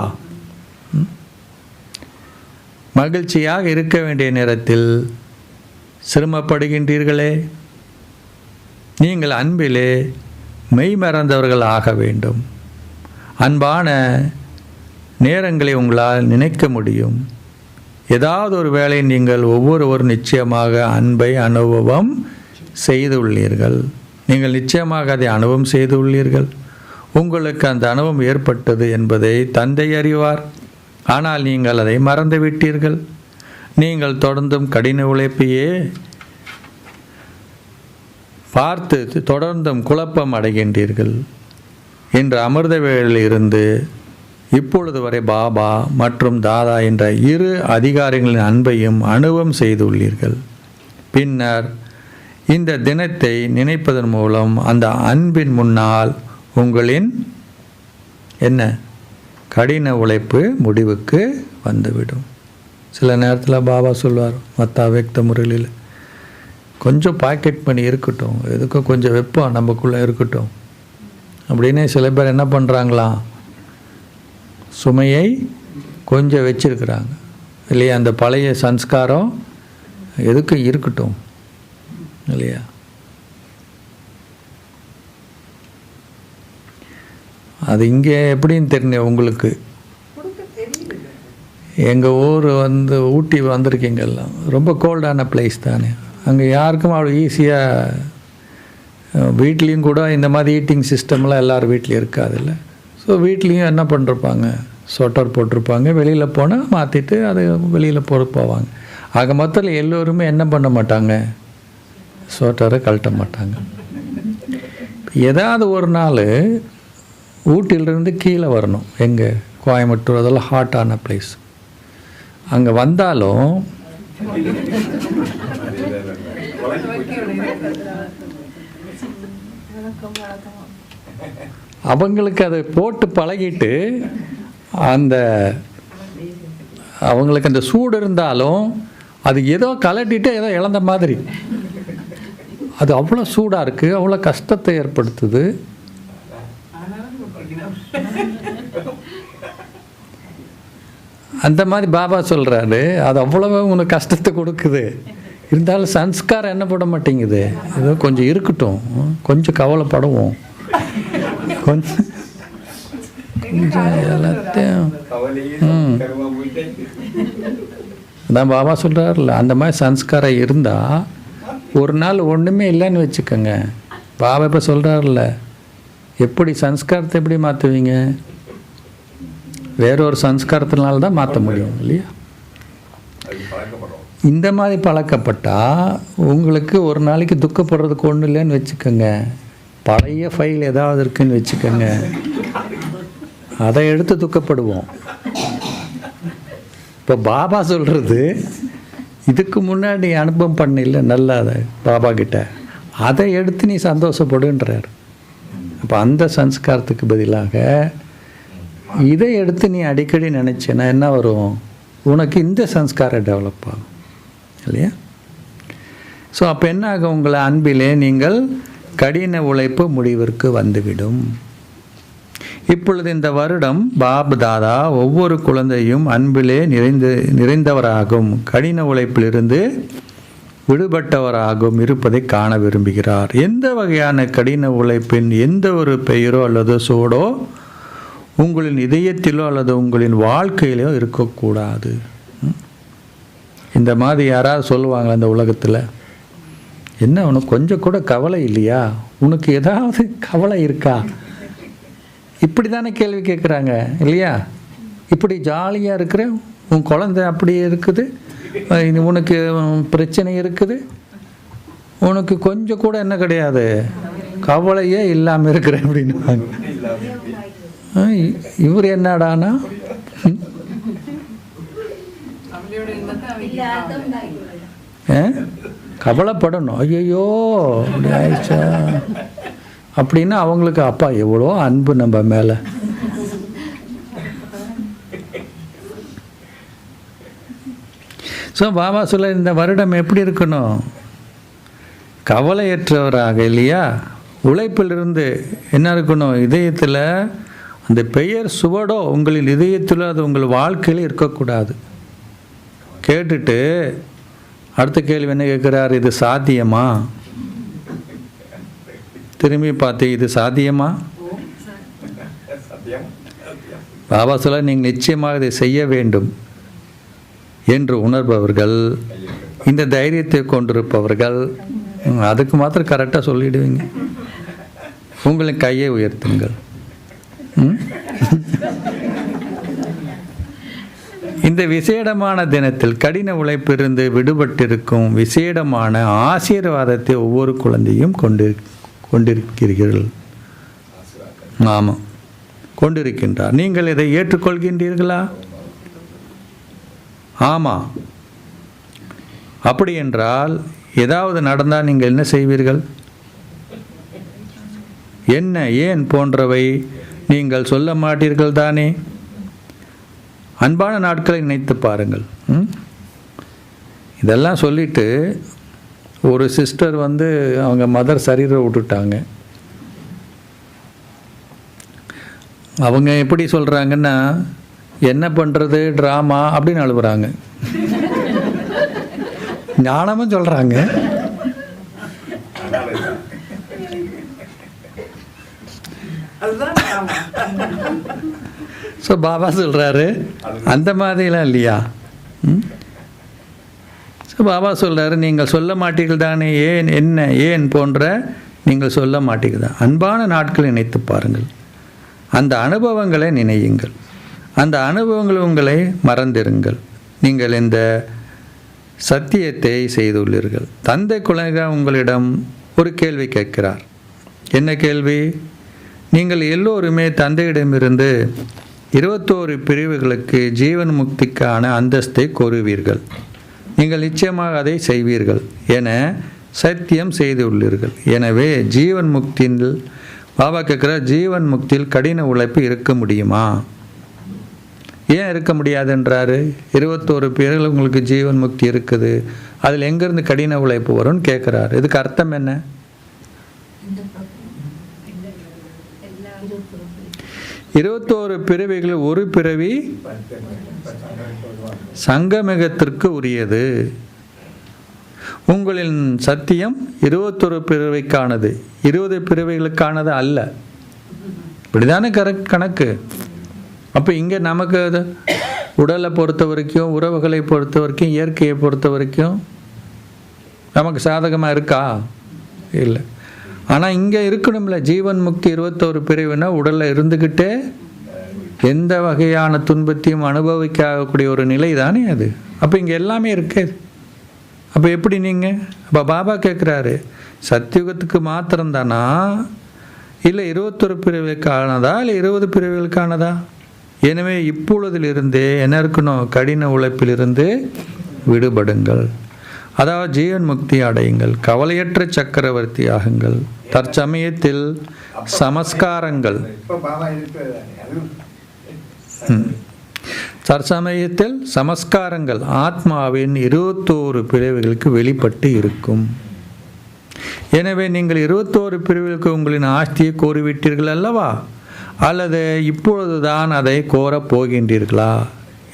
மகிழ்ச்சியாக இருக்க வேண்டிய நேரத்தில் சிரமப்படுகின்றீர்களே. நீங்கள் அன்பிலே மெய்மறந்தவர்கள் ஆக வேண்டும். அன்பான நேரங்களை உங்களால் நினைக்க முடியும். ஏதாவது ஒரு வேளை நீங்கள் ஒவ்வொருவரும் நிச்சயமாக அன்பை அனுபவம் செய்துள்ளீர்கள். நீங்கள் நிச்சயமாக அதை அனுபவம் செய்துள்ளீர்கள். உங்களுக்கு அந்த அனுபவம் ஏற்பட்டது என்பதை தந்தை அறிவார். ஆனால் நீங்கள் அதை மறந்துவிட்டீர்கள். நீங்கள் தொடர்ந்தும் கடின உழைப்பையே பார்த்து தொடர்ந்தும் குழப்பம் அடைகின்றீர்கள். இன்று அமிர்த வேளையில் இருந்து இப்பொழுது வரை பாபா மற்றும் தாதா என்ற இரு அதிகாரிகளின் அன்பையும் அனுபவம் செய்துள்ளீர்கள். பின்னர் இந்த தினத்தை நினைப்பதன் மூலம் அந்த அன்பின் முன்னால் உங்களின் என்ன கடின உழைப்பு முடிவுக்கு வந்துவிடும். சில நேரத்தில் பாபா சொல்வார் மற்ற அவ்யக்த முறையில், கொஞ்சம் பாக்கெட் பண்ணி இருக்கட்டும், எதுக்கும் கொஞ்சம் வெப்பம் நமக்குள்ளே இருக்கட்டும் அப்படின்னு சில பேர் என்ன பண்ணுறாங்களாம், சுமையை கொஞ்சம் வச்சிருக்கிறாங்க இல்லையா. அந்த பழைய சன்ஸ்காரம் எதுக்கும் இருக்கட்டும் இல்லையா. அது இங்கே எப்படின்னு தெரிஞ்ச உங்களுக்கு, எங்கள் ஊர் ஊட்டி வந்திருக்கீங்க எல்லாம், ரொம்ப கோல்டான பிளேஸ் தானே. அங்கே யாருக்கும் அவ்வளோ ஈஸியாக, வீட்லேயும் கூட இந்த மாதிரி ஹீட்டிங் சிஸ்டம்லாம் எல்லோரும் வீட்லேயும் இருக்காதுல்ல. ஸோ வீட்லேயும் என்ன பண்ணிருப்பாங்க, ஸ்வெட்டர் போட்டிருப்பாங்க, வெளியில் போனால் மாற்றிட்டு அதை வெளியில் போவாங்க. ஆக மொத்தத்தில் எல்லோருமே என்ன பண்ண மாட்டாங்க, ஸ்வெட்டரை கழட்ட மாட்டாங்க. ஏதாவது ஒரு நாள் ஊட்டியிலிருந்து கீழே வரணும், எங்கே கோயம்புத்தூர், அதெல்லாம் ஹாட்டான பிளேஸ். அங்கே வந்தாலும் அவங்களுக்கு அதை போட்டு பழகிட்டு அவங்களுக்கு அந்த சூடு இருந்தாலும் அது ஏதோ கலட்டிட்டு ஏதோ இழந்த மாதிரி, அது அவ்வளோ சூடாக இருக்குது, அவ்வளோ கஷ்டத்தை ஏற்படுத்துது. அந்த மாதிரி பாபா சொல்கிறாரு, அது அவ்வளோ உனக்கு கஷ்டத்தை கொடுக்குது, இருந்தாலும் சன்ஸ்காரம் என்ன போட மாட்டேங்குது, ஏதோ கொஞ்சம் இருக்கட்டும், கொஞ்சம் கவலைப்படுவோம், கொஞ்சம் எல்லாத்தையும். அதான் பாபா சொல்கிறார்ல, அந்த மாதிரி சன்ஸ்காரம் இருந்தால் ஒரு நாள் ஒன்றுமே இல்லைன்னு வச்சுக்கோங்க. பாபா இப்போ சொல்கிறார்ல, எப்படி சன்ஸ்காரத்தை எப்படி மாற்றுவீங்க, வேறொரு சன்ஸ்காரத்தினால தான் மாற்ற முடியும் இல்லையா. இந்த மாதிரி பழக்கப்பட்டால் உங்களுக்கு ஒரு நாளைக்கு துக்கப்படுறதுக்கு ஒன்றும் இல்லைன்னு வச்சுக்கோங்க. பழைய ஃபைல் ஏதாவது இருக்குன்னு வச்சுக்கோங்க, அதை எடுத்து துக்கப்படுவோம். இப்போ பாபா சொல்கிறது, இதுக்கு முன்னாடி அனுபவம் பண்ணல நல்லா அதை பாபா கிட்ட, அதை எடுத்து நீ சந்தோஷப்படுன்றார். அப்போ அந்த சன்ஸ்காரத்துக்கு பதிலாக இதை எடுத்து நீ அடிக்கடி நினச்சேன்னா என்ன வரும், உனக்கு இந்த சன்ஸ்காரம் டெவலப் ஆகும் இல்லையா. ஸோ அப்போ என்ன ஆகும், உங்களை அன்பிலே நீங்கள் கடின உழைப்பு முடிவிற்கு வந்துவிடும். இப்பொழுது இந்த வருடம் பாப் தாதா ஒவ்வொரு குழந்தையும் அன்பிலே நிறைந்தவராகும் கடின உழைப்பிலிருந்து விடுபட்டவராகவும் இருப்பதை காண விரும்புகிறார். எந்த வகையான கடின உழைப்பின் எந்த ஒரு பெயரோ அல்லது சூடோ உங்களின் இதயத்திலோ அல்லது உங்களின் வாழ்க்கையிலோ இருக்கக்கூடாது. இந்த மாதிரி யாராவது சொல்லுவாங்க அந்த உலகத்தில், என்ன உனக்கு கொஞ்சம் கூட கவலை இல்லையா, உனக்கு ஏதாவது கவலை இருக்கா, இப்படி தானே கேள்வி கேட்குறாங்க இல்லையா. இப்படி ஜாலியாக இருக்கிற உன் குழந்தை அப்படியே இருக்குது, உனக்கு பிரச்சனை இருக்குது, உனக்கு கொஞ்சம் கூட என்ன கிடையாது, கவலையே இல்லாமல் இருக்கிற அப்படின்னு. இவர் என்னடானா கவலைப்படணும், ஐயோ அப்படி ஆயிடுச்சா அப்படின்னா அவங்களுக்கு அப்பா எவ்வளோ அன்பு நம்ம மேலே. ஸோ பாபா சொல்ல, இந்த வருடம் எப்படி இருக்கணும், கவலையற்றவராக இல்லையா, உழைப்பிலிருந்து என்ன இருக்கணும், இதயத்தில் அந்த பெயர் சுவடோ உங்களின் இதயத்தில் அது உங்கள் வாழ்க்கையில் இருக்கக்கூடாது. கேட்டுட்டு அடுத்த கேள்வி என்ன கேட்குறாரு, இது சாத்தியமா, திரும்பி பார்த்து இது சாத்தியமா. பாபா சொல்ல, நீங்கள் நிச்சயமாக இதை செய்ய வேண்டும் என்று உணர்பவர்கள், இந்த தைரியத்தை கொண்டிருப்பவர்கள், அதுக்கு மாத்திரம் கரெக்டாக சொல்லிடுவீங்க. உங்களின் கையை உயர்த்துங்கள். இந்த விசேடமான தினத்தில் கடின உழைப்பிலிருந்து விடுபட்டிருக்கும் விசேடமான ஆசீர்வாதத்தை ஒவ்வொரு குழந்தையும் கொண்டிருக்கிறீர்கள். ஆமாம், கொண்டிருக்கின்றார். நீங்கள் இதை ஏற்றுக்கொள்கின்றீர்களா? ஆமாம். அப்படி என்றால் ஏதாவது நடந்தால் நீங்கள் என்ன செய்வீர்கள், என்ன, ஏன் போன்றவை நீங்கள் சொல்ல மாட்டீர்கள் தானே. அன்பான நாட்களை நினைத்து பாருங்கள். இதெல்லாம் சொல்லிட்டு ஒரு சிஸ்டர் வந்து அவங்க மதர் சரீரை விட்டுட்டாங்க. அவங்க எப்படி சொல்கிறாங்கன்னா, என்ன பண்ணுறது ட்ராமா அப்படின்னு அழுகுறாங்க. ஞானமும் சொல்கிறாங்க. ஸோ பாபா சொல்கிறாரு அந்த மாதிரிலாம் இல்லையா. ஸோ பாபா சொல்கிறாரு, நீங்கள் சொல்ல மாட்டீர்கள் தானே, ஏன் என்ன ஏன் போன்ற நீங்கள் சொல்ல மாட்டீர்கள் தான். அன்பான நாட்களை நினைத்து பாருங்கள், அந்த அனுபவங்களை நினையுங்கள், அந்த அனுபவங்கள் உங்களை மறந்திருங்கள். நீங்கள் இந்த சத்தியத்தை செய்துள்ளீர்கள். தந்தை குழந்தை உங்களிடம் ஒரு கேள்வி கேட்கிறார். என்ன கேள்வி? நீங்கள் எல்லோருமே தந்தையிடமிருந்து 21 பிரிவுகளுக்கு ஜீவன் முக்திக்கான அந்தஸ்தை கோருவீர்கள். நீங்கள் நிச்சயமாக அதை செய்வீர்கள் என சத்தியம் செய்துள்ளீர்கள். எனவே ஜீவன் முக்தியில் பாபா கேட்குற, ஜீவன் முக்தியில் கடின உழைப்பு இருக்க முடியுமா? ஏன் இருக்க முடியாதுன்றாரு? 21 பேர்கள் உங்களுக்கு ஜீவன் முக்தி இருக்குது, அதில் எங்கேருந்து கடின உழைப்பு வரும்னு கேட்குறாரு. இதுக்கு அர்த்தம் என்ன? 21 பிறவிகள் ஒரு பிறவி சங்கமிகத்திற்கு உரியது. உங்களின் சத்தியம் 21 பிறவிக்கானது, 20 பிறவிகளுக்கானது அல்ல. இப்படிதானே கணக்கு. அப்போ இங்கே நமக்கு உடலை பொறுத்த வரைக்கும், உறவுகளை பொறுத்த வரைக்கும், இயற்கையை பொறுத்த வரைக்கும் நமக்கு சாதகமாக இருக்கா? இல்லை. ஆனால் இங்கே இருக்கணும்ல, ஜீவன் முக்தி 21 பிரிவுனா உடலில் இருந்துக்கிட்டே எந்த வகையான துன்பத்தையும் அனுபவிக்கக்கூடிய ஒரு நிலை தானே அது. அப்போ இங்கே எல்லாமே இருக்கு. அப்போ எப்படி நீங்கள்? அப்போ பாபா கேட்குறாரு, சத்தியுகத்துக்கு மாத்திரம்தானா, இல்லை 21 பிரிவுகளுக்கானதா, இல்லை 20 பிரிவுகளுக்கானதா? எனவே இப்பொழுதிலிருந்தே என்ன இருக்கணும்? கடின உழைப்பிலிருந்து விடுபடுங்கள், அதாவது ஜீவன் முக்தி அடையுங்கள், கவலையற்ற சக்கரவர்த்தி ஆகுங்கள். தற்சமயத்தில் சமஸ்காரங்கள் தற்சமயத்தில் சமஸ்காரங்கள் ஆத்மாவின் 21 பிரிவுகளுக்கு வெளிப்பட்டு இருக்கும். எனவே நீங்கள் 21 பிரிவுகளுக்கு உங்களின் ஆஸ்தியை கோரிவிட்டீர்கள் அல்லவா? அல்லது இப்பொழுதுதான் அதை கோரப் போகின்றீர்களா?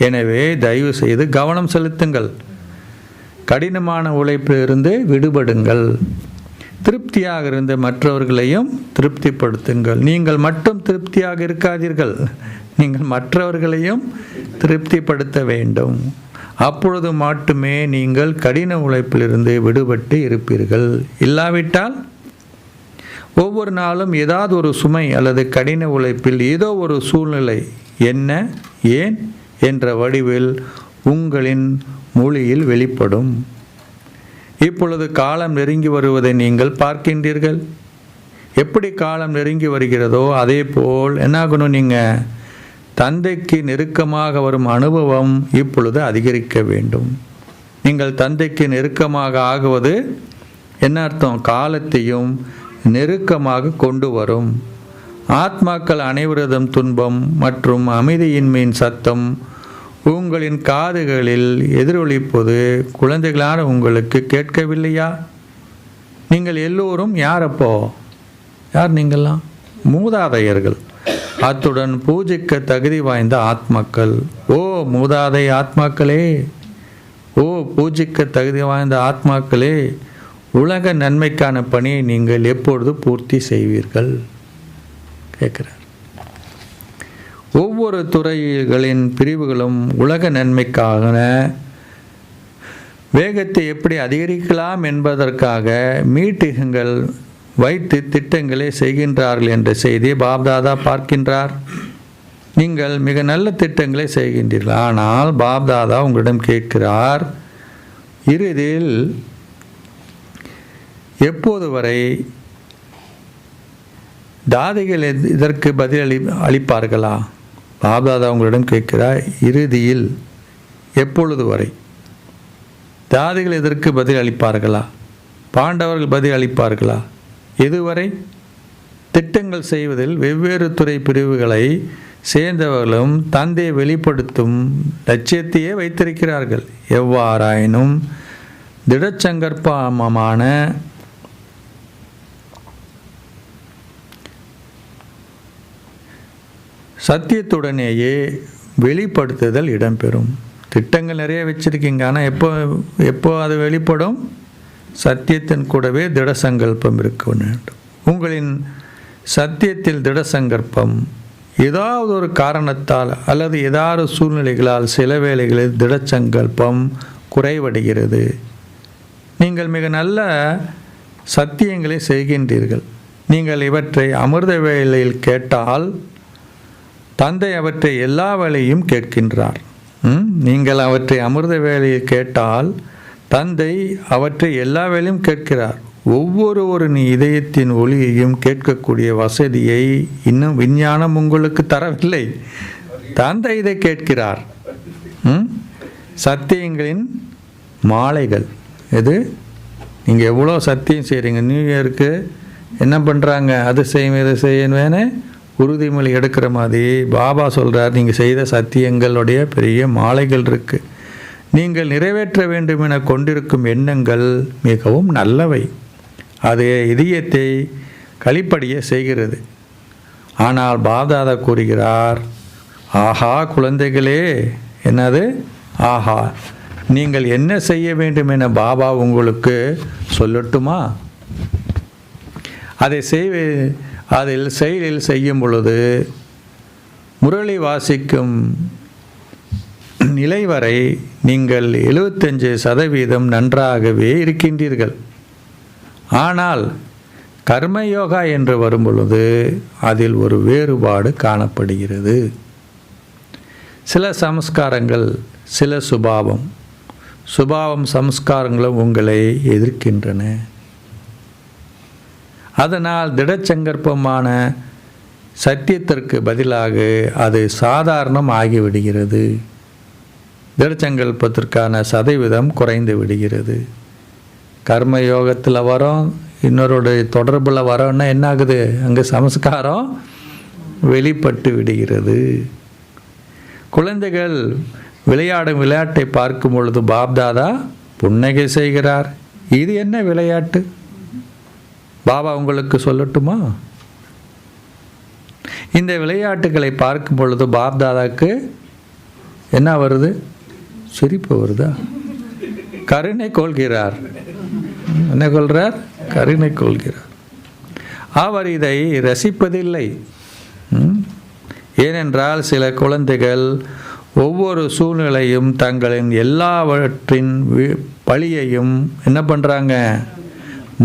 எனவே தயவு செய்து கவனம் செலுத்துங்கள், கடினமான உழைப்பிலிருந்து விடுபடுங்கள், திருப்தியாக இருந்து மற்றவர்களையும் திருப்திப்படுத்துங்கள். நீங்கள் மட்டும் திருப்தியாக இருக்காதீர்கள், நீங்கள் மற்றவர்களையும் திருப்திப்படுத்த வேண்டும். அப்பொழுது மட்டுமே நீங்கள் கடின உழைப்பிலிருந்து விடுபட்டு இருப்பீர்கள். இல்லாவிட்டால் ஒவ்வொரு நாளும் ஏதாவது ஒரு சுமை அல்லது கடின உழைப்பில் ஏதோ ஒரு சூழ்நிலை என்ன, ஏன் என்ற வடிவில் உங்களின் மொழியில் வெளிப்படும். இப்பொழுது காலம் நெருங்கி வருவதை நீங்கள் பார்க்கின்றீர்கள். எப்படி காலம் நெருங்கி வருகிறதோ அதே போல் என்னாகணும்? நீங்கள் தந்தைக்கு நெருக்கமாக வரும் அனுபவம் இப்பொழுது அதிகரிக்க வேண்டும். நீங்கள் தந்தைக்கு நெருக்கமாக ஆகுவது என்ன அர்த்தம்? காலத்தையும் நெருக்கமாக கொண்டு வரும். ஆத்மாக்கள் அனைவரதும் துன்பம் மற்றும் அமைதியின்மையின் சத்தம் உங்களின் காதுகளில் எதிரொலிப்பது குழந்தைகளான உங்களுக்கு கேட்கவில்லையா? நீங்கள் எல்லோரும் யார்? அப்போ யார் நீங்கள்லாம்? மூதாதையர்கள், அத்துடன் பூஜைக்க தகுதி வாய்ந்த ஆத்மாக்கள். ஓ மூதாதை ஆத்மாக்களே, ஓ பூஜைக்க தகுதி வாய்ந்த ஆத்மாக்களே, உலக நன்மைக்கான பணியை நீங்கள் எப்பொழுது பூர்த்தி செய்வீர்கள் கேட்குறார். ஒவ்வொரு துறைகளின் பிரிவுகளும் உலக நன்மைக்கான வேகத்தை எப்படி அதிகரிக்கலாம் என்பதற்காக மீட்டிகங்கள் வைத்து திட்டங்களை செய்கின்றார்கள் என்ற செய்தியை பாப்தாதா பார்க்கின்றார். நீங்கள் மிக நல்ல திட்டங்களை செய்கின்றீர்கள். ஆனால் பாப்தாதா உங்களிடம் கேட்கிறார், இறுதியில் எப்போது வரை தாதிகள் இதற்கு பதில் அளிப்பார்களா? பாப்தாதா உங்களிடம் கேட்கிறார், இறுதியில் எப்பொழுது வரை தாதிகள் இதற்கு பதில் அளிப்பார்களா? பாண்டவர்கள் பதில் அளிப்பார்களா? எதுவரை? திட்டங்கள் செய்வதில் வெவ்வேறு துறை பிரிவுகளை சேர்ந்தவர்களும் தந்தையை வெளிப்படுத்தும் லட்சியத்தையே வைத்திருக்கிறார்கள். எவ்வாறாயினும் திடச்சங்கற்பமான சத்தியத்துடனேயே வெளிப்படுத்துதல் இடம்பெறும். திட்டங்கள் நிறைய வச்சுருக்கீங்க, ஆனால் எப்போ அது வெளிப்படும்? சத்தியத்தின் கூடவே திட சங்கல்பம் இருக்க வேண்டும். உங்களின் சத்தியத்தில் திட சங்கல்பம் ஏதாவது ஒரு காரணத்தால் அல்லது ஏதாவது சூழ்நிலைகளால் சில வேளைகளில் திட சங்கல்பம் குறைவடைகிறது. நீங்கள் மிக நல்ல சத்தியங்களை செய்கின்றீர்கள். நீங்கள் இவற்றை அமிர்த வேளையில் கேட்டால் தந்தை அவற்றை எல்லா வேளையும் கேட்கின்றார். நீங்கள் அவற்றை அமிர்த வேளையில் கேட்டால் தந்தை அவற்றை எல்லா வேளையும் கேட்கிறார். ஒவ்வொரு இதயத்தின் ஒளியையும் கேட்கக்கூடிய வசதியை இன்னும் விஞ்ஞானம் உங்களுக்கு தரவில்லை. தந்தை இதை கேட்கிறார். சத்தியங்களின் மாலைகள் இது. நீங்கள் எவ்வளோ சத்தியம் செய்கிறீங்க. நியூ இயருக்கு என்ன பண்ணுறாங்க? அது செய்யும் இதை செய்யணும்னு உறுதிமொழி எடுக்கிற மாதிரி பாபா சொல்கிறார், நீங்கள் செய்த சத்தியங்களுடைய பெரிய மாலைகள் இருக்குது. நீங்கள் நிறைவேற்ற வேண்டும் என கொண்டிருக்கும் எண்ணங்கள் மிகவும் நல்லவை. அது இதயத்தை களிப்படைய செய்கிறது. ஆனால் பாப்தாதா கூறுகிறார், ஆஹா குழந்தைகளே, என்னது ஆஹா, நீங்கள் என்ன செய்ய வேண்டும் என பாபா உங்களுக்கு சொல்லட்டுமா? அதில் செயலில் செய்யும் பொழுது முரளி வாசிக்கும் நிலை வரை நீங்கள் 75% நன்றாகவே இருக்கின்றீர்கள். ஆனால் கர்மயோகா என்று வரும்பொழுது அதில் ஒரு வேறுபாடு காணப்படுகிறது. சில சம்ஸ்காரங்கள், சில சுபாவம் சம்ஸ்காரங்களும் உங்களை எதிர்க்கின்றன. அதனால் திடச்சங்கற்பமான சத்தியத்திற்கு பதிலாக அது சாதாரணம் ஆகிவிடுகிறது. திடச்சங்கல்பத்திற்கான சதவீதம் குறைந்து விடுகிறது. கர்மயோகத்தில் வரோம், இன்னொருடைய தொடர்பில் வரோன்னா என்ன ஆகுது? அங்கே சமஸ்காரம் வெளிப்பட்டு விடுகிறது. குழந்தைகள் விளையாடும் விளையாட்டை பார்க்கும் பொழுது பாப்தாதா புன்னகை செய்கிறார். இது என்ன விளையாட்டு? பாபா உங்களுக்கு சொல்லட்டுமா? இந்த விளையாட்டுகளை பார்க்கும் பொழுது பாப்தாதாக்கு என்ன வருது? சிரிப்பு வருதா? கருணை கொள்கிறார். என்ன கொள்கிறார்? கருணை கொள்கிறார். அவர் இதை ரசிப்பதில்லை. ஏனென்றால் சில குழந்தைகள் ஒவ்வொரு சூழ்நிலையும் தங்களின் எல்லாவற்றின் பழியையும் என்ன பண்ணுறாங்க?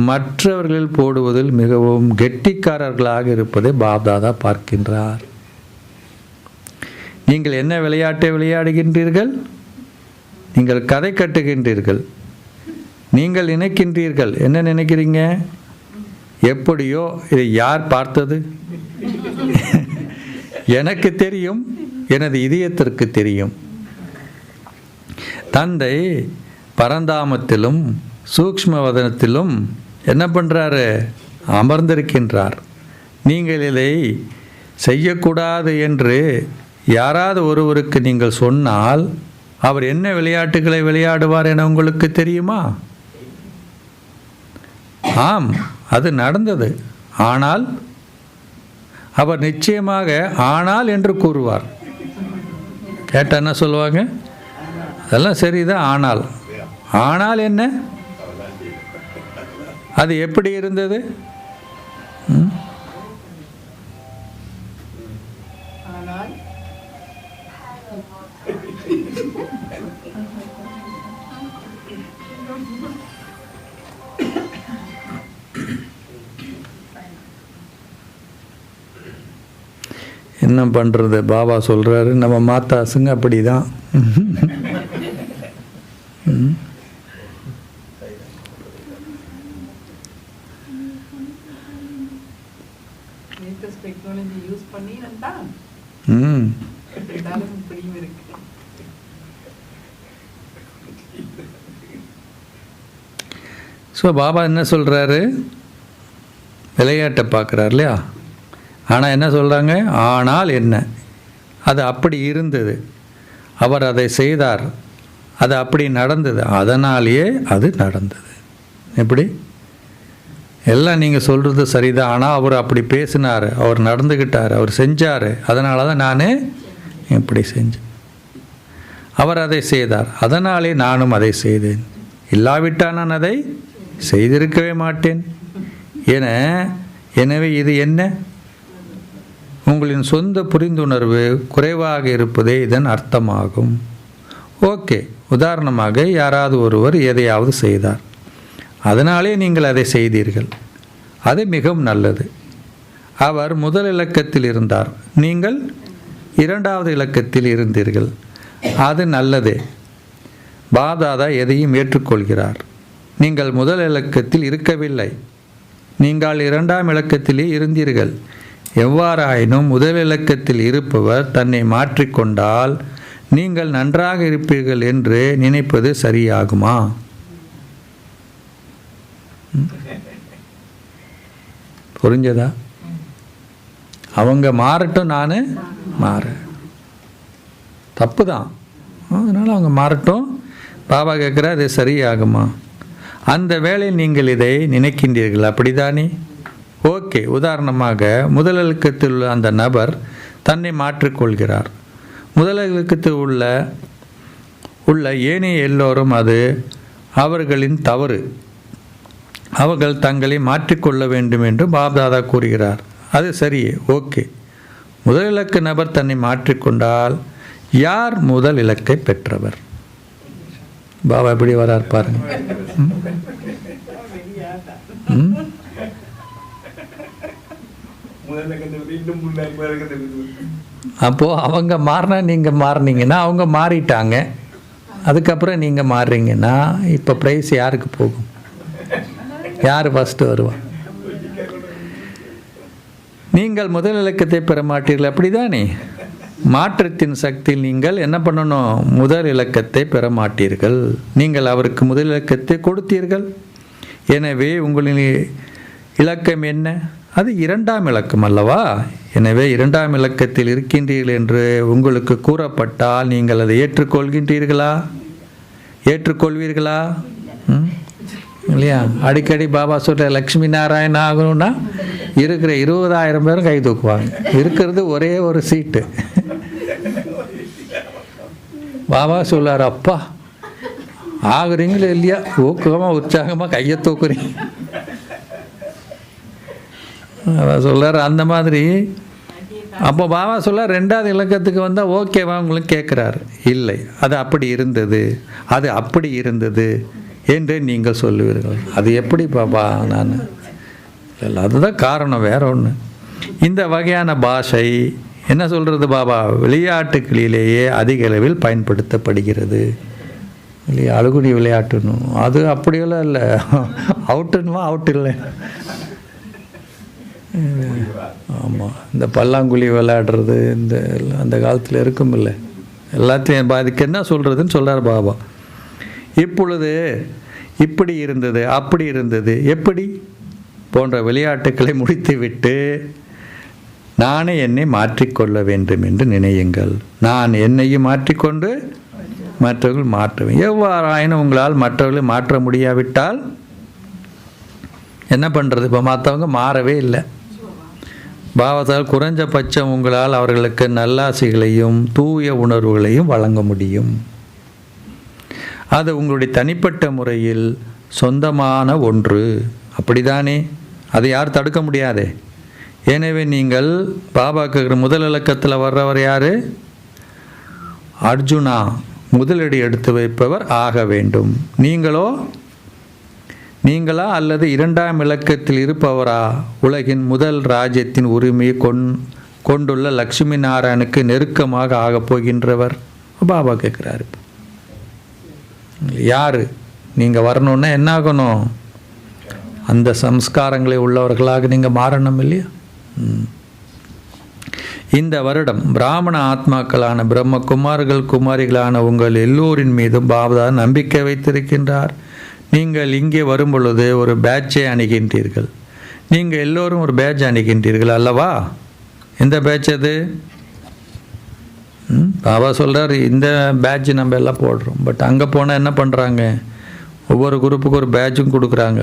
மற்றவர்கள் போடுவதில் மிகவும் கெட்டிக்காரர்களாக இருப்பதை பாப்தாதா பார்க்கின்றார். நீங்கள் என்ன விளையாட்டை விளையாடுகின்றீர்கள்? நீங்கள் கதை கட்டுகின்றீர்கள். நீங்கள் நினைக்கின்றீர்கள். என்ன நினைக்கிறீங்க? எப்படியோ இதை யார் பார்த்தது? எனக்கு தெரியும், எனது இதயத்திற்கு தெரியும். தந்தை பரந்தாமத்திலும் சூக்ஷ்மவதனத்திலும் என்ன பண்ணுறாரு? அமர்ந்திருக்கின்றார். நீங்கள் இதை செய்யக்கூடாது என்று யாராவது ஒருவருக்கு நீங்கள் சொன்னால் அவர் என்ன விளையாட்டுகளை விளையாடுவார் என உங்களுக்கு தெரியுமா? ஆம், அது நடந்தது. ஆனால் அவர் நிச்சயமாக ஆனால் என்று கூறுவார். கேட்டால் என்ன சொல்லுவாங்க? அதெல்லாம் சரிதான், ஆனால் என்ன? அது எப்படி இருந்தது? என்ன பண்ணுறது? பாபா சொல்கிறாரு, நம்ம மாத்தாசுங்க அப்படி தான். ஸோ பாபா என்ன சொல்கிறாரு? விளையாட்டை பார்க்குறாரு இல்லையா? ஆனால் என்ன சொல்கிறாங்க? ஆனால் என்ன? அது அப்படி இருந்தது. அவர் அதை செய்தார். அது அப்படி நடந்தது, அதனாலேயே அது நடந்தது. எப்படி? எல்லாம் நீங்கள் சொல்கிறது சரிதான், ஆனால் அவர் அப்படி பேசினார், அவர் நடந்துக்கிட்டார், அவர் செஞ்சார், அதனால தான் நான் இப்படி செஞ்சேன். அவர் அதை செய்தார், அதனாலே நானும் அதை செய்தேன். இல்லாவிட்டால் நான் அதை செய்திருக்கவே மாட்டேன். எனவே இது என்ன? உங்களின் சொந்த புரிந்துணர்வு குறைவாக இருப்பதே இதன் அர்த்தமாகும். ஓகே, உதாரணமாக யாராவது ஒருவர் எதையாவது செய்தார், அதனாலே நீங்கள் அதை செய்தீர்கள், அது மிகவும் நல்லது. அவர் முதல் இலக்கத்தில் இருந்தார், நீங்கள் இரண்டாவது இலக்கத்தில் இருந்தீர்கள், அது நல்லதே. பாப்தாதா எதையும் ஏற்றுக்கொள்கிறார். நீங்கள் முதல் இலக்கத்தில் இருக்கவில்லை, நீங்கள் இரண்டாம் இலக்கத்திலே இருந்தீர்கள். எவ்வாறாயினும் முதல் இலக்கத்தில் இருப்பவர் தன்னை மாற்றிக்கொண்டால் நீங்கள் நன்றாக இருப்பீர்கள் என்று நினைப்பது சரியாகுமா? புரிஞ்சதா? அவங்க மாறட்டும், நான் மாற தப்பு தான், அதனால் அவங்க மாறட்டும். பாபா கேட்குற அது சரியாகுமா? அந்த வேளையில் நீங்கள் இதை நினைக்கின்றீர்கள், அப்படிதானே? ஓகே, உதாரணமாக முதல் இலக்கத்தில் உள்ள அந்த நபர் தன்னை மாற்றிக்கொள்கிறார். முதல் இலக்கத்தில் உள்ள ஏனைய எல்லோரும் அது அவர்களின் தவறு, அவர்கள் தங்களை மாற்றிக்கொள்ள வேண்டும் என்று பாப்தாதா கூறுகிறார். அது சரியே, ஓகே. முதல் இலக்க நபர் தன்னை மாற்றிக்கொண்டால் யார் முதல் இலக்கை பெற்றவர்? பாபா எப்படி வரார் பாருங்க. அப்போது அவங்க மாறினா நீங்கள் மாறினீங்கன்னா அவங்க மாறிட்டாங்க, அதுக்கப்புறம் நீங்கள் மாறுறீங்கன்னா இப்போ ப்ரைஸ் யாருக்கு போகும்? யார் ஃபஸ்ட்டு வருவான்? நீங்கள் முதல் இலக்கத்தை பெற மாட்டீர்கள், அப்படி தானே? மாற்றத்தின் சக்தியில் நீங்கள் என்ன பண்ணணும்? முதல் இலக்கத்தை பெற மாட்டீர்கள். நீங்கள் அவருக்கு முதல் இலக்கத்தை கொடுத்தீர்கள். எனவே உங்களின் இலக்கம் என்ன? அது இரண்டாம் இலக்கம் அல்லவா? எனவே இரண்டாம் இலக்கத்தில் இருக்கின்றீர்கள் என்று உங்களுக்கு கூறப்பட்டால் நீங்கள் அதை ஏற்றுக்கொள்கின்றீர்களா? ஏற்றுக்கொள்வீர்களா? இல்லையா? அடிக்கடி பாபா சொல்கிற லக்ஷ்மி நாராயணன் ஆகணும்னா இருக்கிற 20,000 பேரும் கை தூக்குவாங்க, இருக்கிறது ஒரே ஒரு சீட்டு. பாபா சொல்லார், அப்பா ஆகுறீங்களா இல்லையா, ஊக்கமாக உற்சாகமாக கையை தூக்குறீங்க. சொல்கிறார் அந்த மாதிரி. அப்போ பாபா சொல்ல ரெண்டாவது இலக்கத்துக்கு வந்தால் ஓகேவா உங்களுக்கு கேட்குறாரு. இல்லை, அது அப்படி இருந்தது, அது அப்படி இருந்தது என்று நீங்கள் சொல்லுவீர்கள். அது எப்படி பாபா? நான் இல்லை, அதுதான் காரணம், வேற ஒன்று. இந்த வகையான பாஷை என்ன சொல்கிறது பாபா? விளையாட்டுகளிலேயே அதிக அளவில் பயன்படுத்தப்படுகிறது. இல்லையா? அழுகுடி விளையாட்டுன்னு அது அப்படியெல்லாம் இல்லை, அவுட்டுன்னுவா அவுட் இல்லை. ஆமாம், இந்த பல்லாங்குழி விளையாடுறது இந்த அந்த காலத்தில் இருக்கும் இல்லை, எல்லாத்தையும் அதுக்கு என்ன சொல்கிறதுன்னு சொல்கிறார் பாபா. இப்பொழுது இப்படி இருந்தது, அப்படி இருந்தது, எப்படி போன்ற விளையாட்டுக்களை முடித்துவிட்டு நானே என்னை மாற்றிக்கொள்ள வேண்டும் என்று நினையுங்கள். நான் என்னையும் மாற்றிக்கொண்டு மற்றவர்கள் மாற்றுவேன். எவ்வாறாயினும் உங்களால் மற்றவர்களை மாற்ற முடியாவிட்டால் என்ன பண்ணுறது? இப்போ மற்றவங்க மாறவே இல்லை. பாவத்தால் குறைஞ்சபட்சம் உங்களால் அவர்களுக்கு நல்லாசைகளையும் தூய உணர்வுகளையும் வழங்க முடியும். அது உங்களுடைய தனிப்பட்ட முறையில் சொந்தமான ஒன்று, அப்படிதானே? அதை யார் தடுக்க முடியாதே. எனவே நீங்கள் பாபாக்கு முதல் இலக்கத்தில் வர்றவர் யார்? அர்ஜுனா, முதலடி எடுத்து வைப்பவர் ஆக வேண்டும். நீங்களா அல்லது இரண்டாம் இலக்கத்தில் இருப்பவரா? உலகின் முதல் ராஜ்யத்தின் உரிமையை கொண்டுள்ள லக்ஷ்மி நாராயணுக்கு நெருக்கமாக ஆகப் போகின்றவர் பாபா கேட்குறாரு. யார்? நீங்கள் வரணுன்னா என்ன ஆகணும்? அந்த சம்ஸ்காரங்களை உள்ளவர்களாக நீங்கள் மாறணும் இல்லையா? இந்த வருடம் பிராமண ஆத்மாக்களான பிரம்ம குமாரிகளான உங்கள் எல்லோரின் மீதும் பாபா நம்பிக்கை வைத்திருக்கின்றார். நீங்கள் இங்கே வரும் பொழுது ஒரு பேட்சை அணிகின்றீர்கள். நீங்கள் எல்லோரும் ஒரு பேட்ச் அணிகின்றீர்கள் அல்லவா? எந்த பேட்ச் அது? பாபா சொல்கிறார், இந்த பேட்ஜ் நம்ம எல்லாம் போடுறோம், பட் அங்கே போனால் என்ன பண்ணுறாங்க, ஒவ்வொரு குரூப்புக்கு ஒரு பேட்சும் கொடுக்குறாங்க.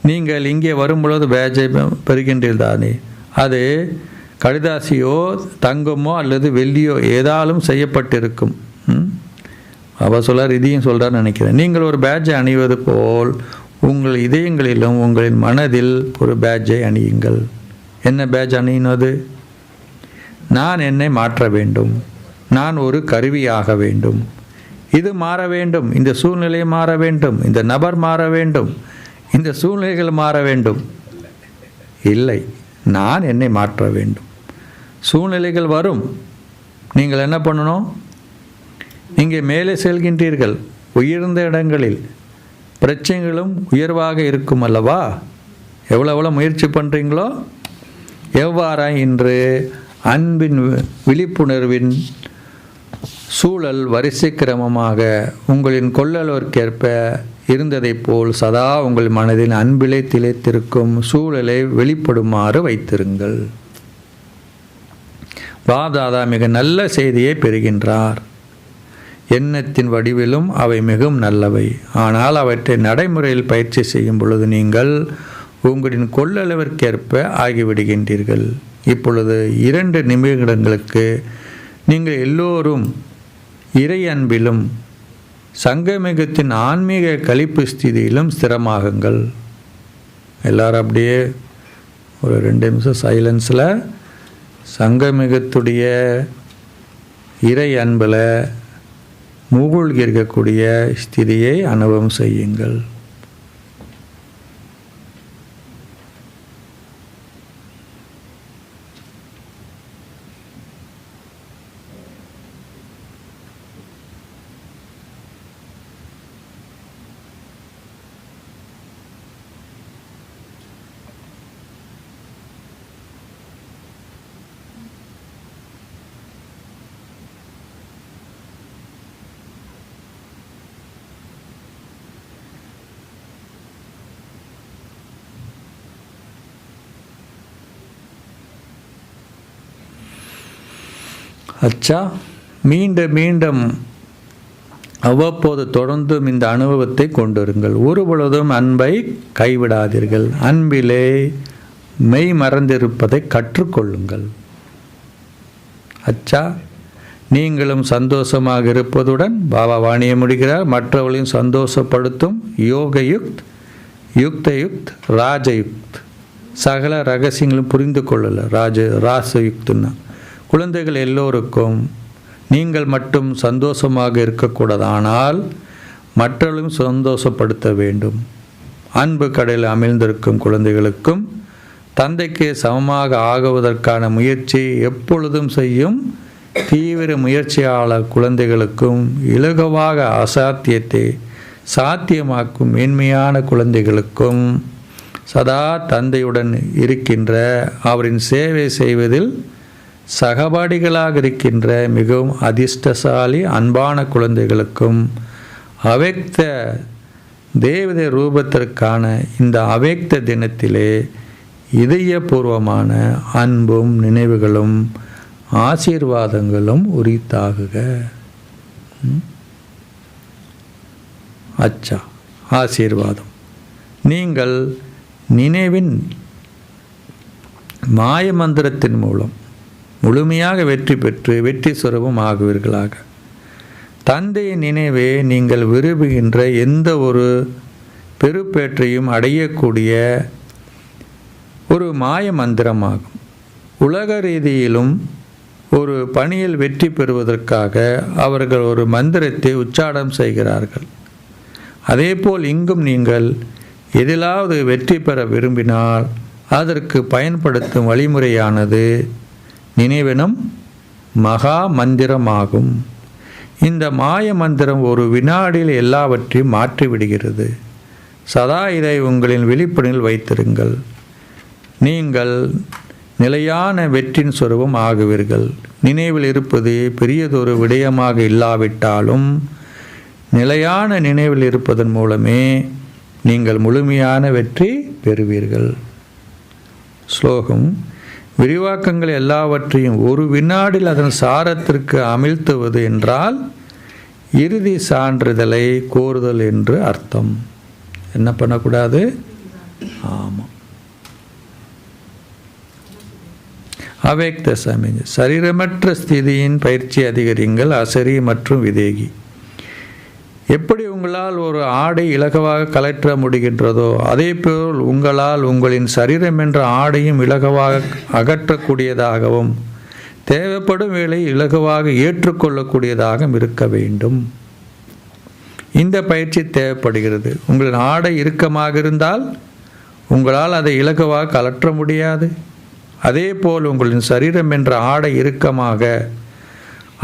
நீங்கள் இங்கே வரும்பொழுது பேட்சை பெறுகின்றீர்கள் தானே, அது கடிதாசியோ தங்கமோ அல்லது வெள்ளியோ ஏதாலும் செய்யப்பட்டிருக்கும். பாபா சொல்கிறார், இதையும் சொல்கிறான்னு நினைக்கிறேன். நீங்கள் ஒரு பேட்சை அணிவது போல் உங்கள் இதயங்களிலும் உங்களின் மனதில் ஒரு பேட்சை அணியுங்கள். என்ன பேட்ச் அணியினது? நான் என்னை மாற்ற வேண்டும், நான் ஒரு கருவியாக வேண்டும், இது மாற வேண்டும், இந்த சூழ்நிலை மாற வேண்டும், இந்த நபர் மாற வேண்டும், இந்த சூழ்நிலைகள் மாற வேண்டும். இல்லை, நான் என்னை மாற்ற வேண்டும். சூழ்நிலைகள் வரும், நீங்கள் என்ன பண்ணணும்? நீங்கள் மேலே செல்கின்றீர்கள், உயர்ந்த இடங்களில் பிரச்சனைகளும் உயர்வாக இருக்கும் அல்லவா? எவ்வளோ முயற்சி பண்ணுறீங்களோ, எவ்வாறாய் இன்று அன்பின் விழிப்புணர்வின் சூழல் வரிசை கிரமமாக உங்களின் கொள்ளளவிற்கேற்ப இருந்ததைப் போல் சதா உங்கள் மனதில் அன்பிலே திளைத்திருக்கும் சூழலை வெளிப்படுமாறு வைத்திருங்கள். பாப்தாதா மிக நல்ல செய்தியை பெறுகின்றார். எண்ணத்தின் வடிவிலும் அவை மிகவும் நல்லவை, ஆனால் அவற்றை நடைமுறையில் பயிற்சி செய்யும் பொழுது நீங்கள் உங்களின் கொள்ளளவிற்கேற்ப ஆகிவிடுகின்றீர்கள். இப்பொழுது 2 நிமிடங்களுக்கு நீங்கள் எல்லோரும் இறை அன்பிலும் சங்கமிகத்தின் ஆன்மீக கழிப்பு ஸ்திதியிலும் ஸ்திரமாகுங்கள். எல்லாரும் அப்படியே ஒரு 2 நிமிஷம் சைலன்ஸில் சங்கமிகத்துடைய இறை அன்பில் மூழ்கி இருக்கக்கூடிய ஸ்திதியை அனுபவம் செய்யுங்கள். அச்சா, மீண்டும் மீண்டும் அவ்வப்போது தொடர்ந்தும் இந்த அனுபவத்தை கொண்டிருங்கள். ஒருபொழுதும் அன்பை கைவிடாதீர்கள். அன்பிலே மெய் மறந்திருப்பதை கற்றுக்கொள்ளுங்கள். அச்சா, நீங்களும் சந்தோஷமாக இருப்பதுடன் பாபா வாணிய முடிகிறார், மற்றவர்களையும் சந்தோஷப்படுத்தும் யோகயுக்த், யுக்தயுக்த், ராஜயுக்த், சகல ரகசியங்களும் புரிந்து கொள்ளல. ராசயுக்துன்னா குழந்தைகள் எல்லோருக்கும் நீங்கள் மட்டும் சந்தோஷமாக இருக்கக்கூடாது, ஆனால் மற்றவர்களும் சந்தோஷப்படுத்த வேண்டும். அன்பு கடலில் அமிழ்ந்திருக்கும் குழந்தைகளுக்கும் தந்தைக்கு சமமாக ஆகுவதற்கான முயற்சி எப்பொழுதும் செய்யும் தீவிர முயற்சியாளர் குழந்தைகளுக்கும் இலகுவாக அசாத்தியத்தை சாத்தியமாக்கும் மேன்மையான குழந்தைகளுக்கும் சதா தந்தையுடன் இருக்கின்ற அவரின் சேவை செய்வதில் சகபாடிகளாக இருக்கின்ற மிகவும் அதிர்ஷ்டசாலி அன்பான குழந்தைகளுக்கும் அவ்யக்த தேவதை ரூபத்திற்கான இந்த அவ்யக்த தினத்திலே இதயபூர்வமான அன்பும் நினைவுகளும் ஆசீர்வாதங்களும் உரித்தாகுக. அச்சா, ஆசீர்வாதம். நீங்கள் நினைவின் மாய மந்திரத்தின் மூலம் முழுமையாக வெற்றி பெற்று வெற்றி சுரபம் ஆகுவீர்களாக. தந்தையின் நினைவே நீங்கள் விரும்புகின்ற எந்த ஒரு பெருப்பேற்றையும் அடையக்கூடிய ஒரு மாய மந்திரமாகும். உலக ரீதியிலும் ஒரு பணியில் வெற்றி பெறுவதற்காக அவர்கள் ஒரு மந்திரத்தை உச்சாரணம் செய்கிறார்கள். அதேபோல் இங்கும் நீங்கள் எதிலாவது வெற்றி பெற விரும்பினால் அதற்கு பயன்படுத்தும் வழிமுறையானது நினைவெனும் மகா மந்திரமாகும். இந்த மாய மந்திரம் ஒரு வினாடியில் எல்லாவற்றையும் மாற்றிவிடுகிறது. சதா இதை உங்களின் விழிப்புணில் வைத்திருங்கள். நீங்கள் நிலையான வெற்றின் சொரூபம் ஆகுவீர்கள். நினைவில் இருப்பது பெரியதொரு விடயமாக இல்லாவிட்டாலும் நிலையான நினைவில் இருப்பதன் மூலமே நீங்கள் முழுமையான வெற்றி பெறுவீர்கள். ஸ்லோகம்: விரிவாக்கங்கள் எல்லாவற்றையும் ஒரு வினாடில் அதன் சாரத்திற்கு அமிழ்த்துவது என்றால் இறுதி சான்றிதழை கோருதல் என்று அர்த்தம். என்ன பண்ணக்கூடாது? ஆமாம். அவேக்த சமீஜ சரீரமற்ற ஸ்திதியின் பயிற்சி அதிகரிங்கள் அசரி மற்றும் விதேகி. எப்படி உங்களால் ஒரு ஆடை இலகுவாக கலற்ற முடிகின்றதோ அதேபோல் உங்களால் உங்களின் சரீரம் என்ற ஆடையும் இலகுவாக அகற்றக்கூடியதாகவும் தேவைப்படும் வேளை இலகுவாக ஏற்றுக்கொள்ளக்கூடியதாகவும் இருக்க வேண்டும். இந்த பயிற்சி தேவைப்படுகிறது. உங்களின் ஆடை இறுக்கமாக இருந்தால் உங்களால் அதை இலகுவாக கலற்ற முடியாது. அதேபோல் உங்களின் சரீரம் என்ற ஆடை இறுக்கமாக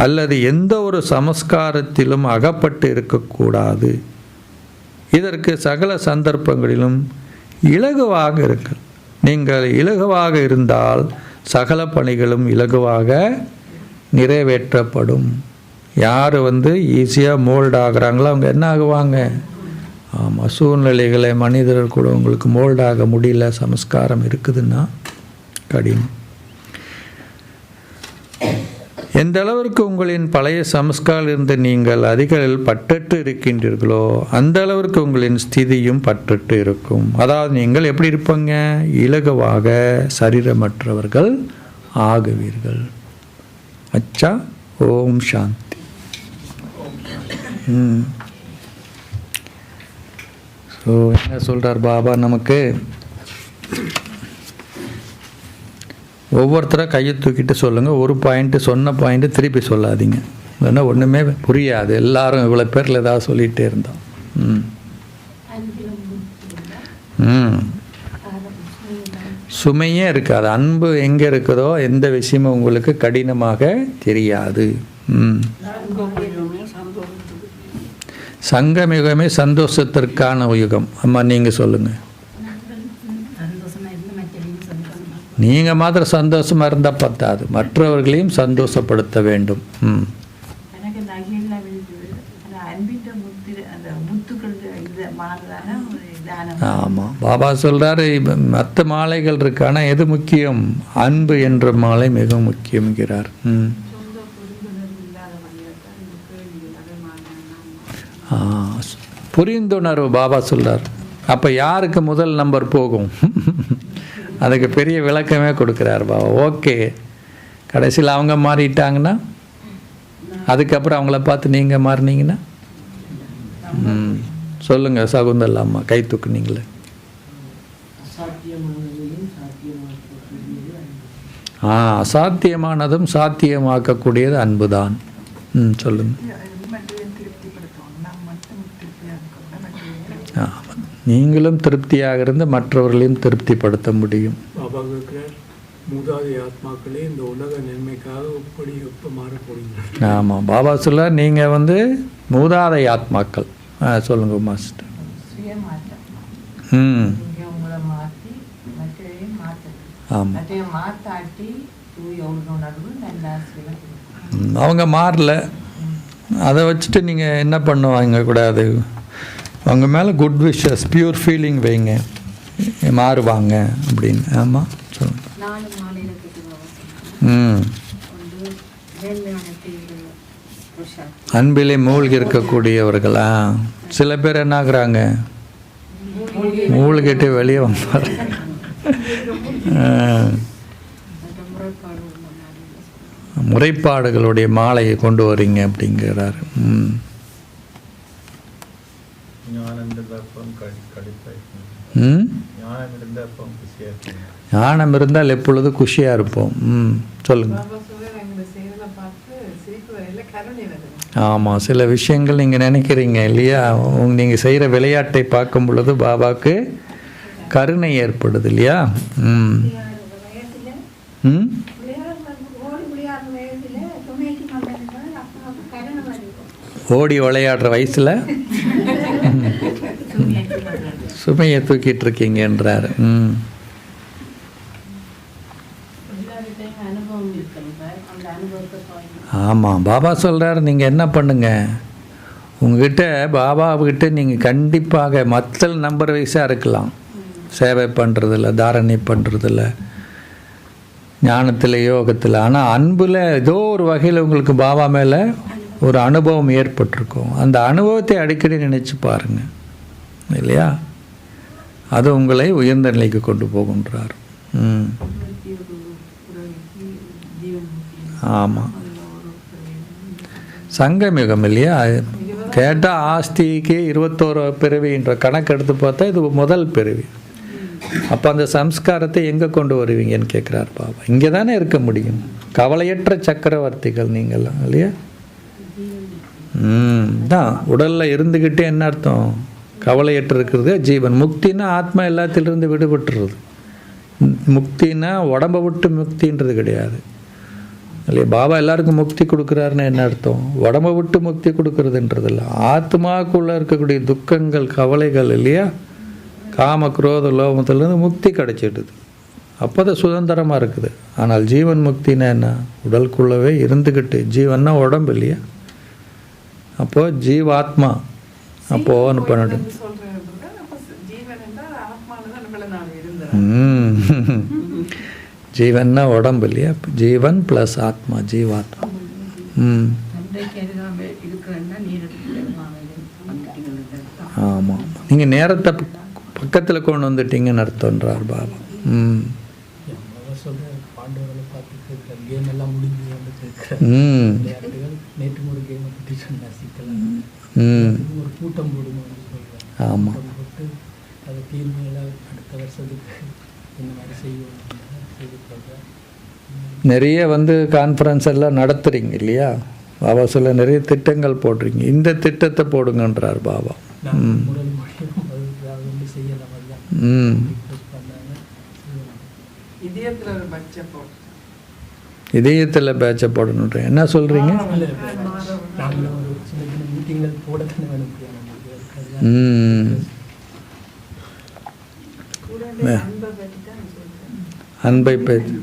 அல்லது எந்த ஒரு சமஸ்காரத்திலும் அகப்பட்டு இருக்கக்கூடாது. இதற்கு சகல சந்தர்ப்பங்களிலும் இலகுவாக இருங்கள். நீங்கள் இலகுவாக இருந்தால் சகல பணிகளும் இலகுவாக நிறைவேற்றப்படும். யார் ஈஸியாக மோல்ட் ஆகுறாங்களோ அவங்க என்ன ஆகுவாங்க? ஆமாம், சூழ்நிலைகளை மனிதர்கள் கூட உங்களுக்கு மோல்டாக முடியல, சமஸ்காரம் இருக்குதுன்னா கடினம். எந்த அளவிற்கு உங்களின் பழைய சமஸ்காரில் இருந்து நீங்கள் அதிகளில் பற்றற்று இருக்கின்றீர்களோ அந்த அளவிற்கு உங்களின் ஸ்திதியும் பற்றற்று இருக்கும். அதாவது நீங்கள் எப்படி இருப்பீங்க? இலகுவாக சரீரமற்றவர்கள் ஆகுவீர்கள். அச்சா. ஓம் சாந்தி. ஸோ என்ன சொல்கிறார் பாபா நமக்கு? ஒவ்வொருத்தராக கையை தூக்கிட்டு சொல்லுங்கள். ஒரு பாயிண்ட்டு சொன்ன பாயிண்ட்டு திருப்பி சொல்லாதீங்க, இல்லைன்னா ஒன்றுமே புரியாது. எல்லாரும் இவ்வளோ பேரில் ஏதாவது சொல்லிகிட்டே இருந்தோம். சுமையே இருக்காது. அன்பு எங்கே இருக்குதோ எந்த விஷயமும் உங்களுக்கு கடினமாக தெரியாது. சங்கமிகமே சந்தோஷத்திற்கான யுகம். அம்மா நீங்கள் சொல்லுங்கள். நீங்கள் மாத்திரம் சந்தோஷமாக இருந்தால் பத்தாது, மற்றவர்களையும் சந்தோஷப்படுத்த வேண்டும். ஆமாம், பாபா சொல்கிறாரு மற்ற மாலைகள் இருக்கு, ஆனால் எது முக்கியம்? அன்பு என்ற மாலை மிக முக்கியம்ங்கிறார். புரிந்துணர்வு பாபா சொல்கிறார். அப்போ யாருக்கு முதல் நம்பர் போகும்? அதுக்கு பெரிய விளக்கமே கொடுக்குறார் பாபா. ஓகே, கடைசியில் அவங்க மாறிட்டாங்கன்னா அதுக்கப்புறம் அவங்கள பார்த்து நீங்கள் மாறினீங்கன்னா சொல்லுங்கள். சகுந்தலா அம்மா கை தூக்குனீங்களே. அசாத்தியமானதும் சாத்தியமாக்கக்கூடியது அன்புதான். சொல்லுங்கள். நீங்களும் திருப்தியாக இருந்து மற்றவர்களையும் திருப்திப்படுத்த முடியும். ஆமாம், பாபா சொல்ல நீங்கள் மூதாதை ஆத்மாக்கள். சொல்லுங்க மாஸ்டர். ஆமாம், அவங்க மாறல, அதை வச்சுட்டு நீங்கள் என்ன பண்ணுவாங்க கூடாது. அவங்க மேலே குட் விஷஸ் பியூர் ஃபீலிங் வைங்க, மாறுவாங்க அப்படின்னு. ஆமாம், சொல்லுங்க. அன்பிலே மூழ்கி இருக்கக்கூடியவர்களா? சில பேர் என்ன ஆகுறாங்க? மூழ்கிட்டு வெளியே வந்தார். முறைப்பாடுகளுடைய மாலையை கொண்டு வரீங்க அப்படிங்கிறாரு. ஞானம் இருந்தால் எப்பொழுது குஷியாக இருப்போம். சொல்லுங்க. ஆமாம், சில விஷயங்கள் நீங்கள் நினைக்கிறீங்க இல்லையா, நீங்கள் செய்கிற விளையாட்டை பார்க்கும் பொழுது பாபாவுக்கு கருணை ஏற்படுது இல்லையா. ஓடி விளையாடுற வயசில் சுமையை தூக்கிட்டு இருக்கீங்கன்றார். ஆமாம், பாபா சொல்கிறார் நீங்கள் என்ன பண்ணுங்க, உங்ககிட்ட பாபாவுக்கிட்ட நீங்கள் கண்டிப்பாக மற்ற நம்பர் வைஸாக இருக்கலாம், சேவை பண்ணுறதில்ல, தாரணை பண்ணுறதில்ல. ஞானத்தில், யோகத்தில். ஆனால் அன்பில் ஏதோ ஒரு வகையில் உங்களுக்கு பாபா மேலே ஒரு அனுபவம் ஏற்பட்டிருக்கும். அந்த அனுபவத்தை அடிக்கடி நினச்சி பாருங்கள் இல்லையா? அது உங்களை உயர்ந்த நிலைக்கு கொண்டு போகின்றார். ஆமாம், சங்கமிகம் இல்லையா? கேட்டால் ஆஸ்திக்கு 21 பிறவின்ற கணக்கு எடுத்து பார்த்தா இது முதல் பிறவி. அப்போ அந்த சம்ஸ்காரத்தை எங்கே கொண்டு வருவீங்கன்னு கேட்குறார் பாபா. இங்கே தானே இருக்க முடியும். கவலையற்ற சக்கரவர்த்திகள் நீங்கள்லாம் இல்லையா? தான் உடலில் இருந்துக்கிட்டே என்ன அர்த்தம்? கவலையற்று இருக்கிறது ஜீவன். முக்தினா ஆத்மா எல்லாத்திலிருந்து விடுபட்டுறது. முக்தினா உடம்பை விட்டு முக்தின்றது கிடையாது இல்லையா? பாபா எல்லாருக்கும் முக்தி கொடுக்குறாருன்னு என்ன அர்த்தம்? உடம்பை விட்டு முக்தி கொடுக்கறதுன்றது இல்லை, ஆத்மாக்குள்ளே இருக்கக்கூடிய துக்கங்கள், கவலைகள் இல்லையா, காம குரோத லோகத்திலேருந்து முக்தி கிடைச்சிடுது. அப்போ தான் சுதந்திரமாக இருக்குது. ஆனால் ஜீவன் முக்தினா என்ன? உடலுக்குள்ளவே இருந்துக்கிட்டு, ஜீவன்னா உடம்பு இல்லையா? அப்போது ஜீவாத்மா அப்போது ஒன்று பண்ணிட்டு ஜீவன்னா உடம்பு இல்லையா? ஜீவன் ப்ளஸ் ஆத்மா, ஜீவாத்மா. ஆமாம், நீங்கள் நேரத்தை பக்கத்தில் கொண்டு வந்துட்டீங்கன்னு அர்த்தம்ன்றார் பாபா. ஆமாம், நிறைய கான்ஃபரன்ஸ் எல்லாம் நடத்துறீங்க இல்லையா? பாபா சொல்ல நிறைய திட்டங்கள் போடுறீங்க. இந்த திட்டத்தை போடுங்கன்றார் பாபா. இதயத்தில் பேட்சை போடணுன்ற என்ன சொல்றீங்க? அன்பை பேச்சு.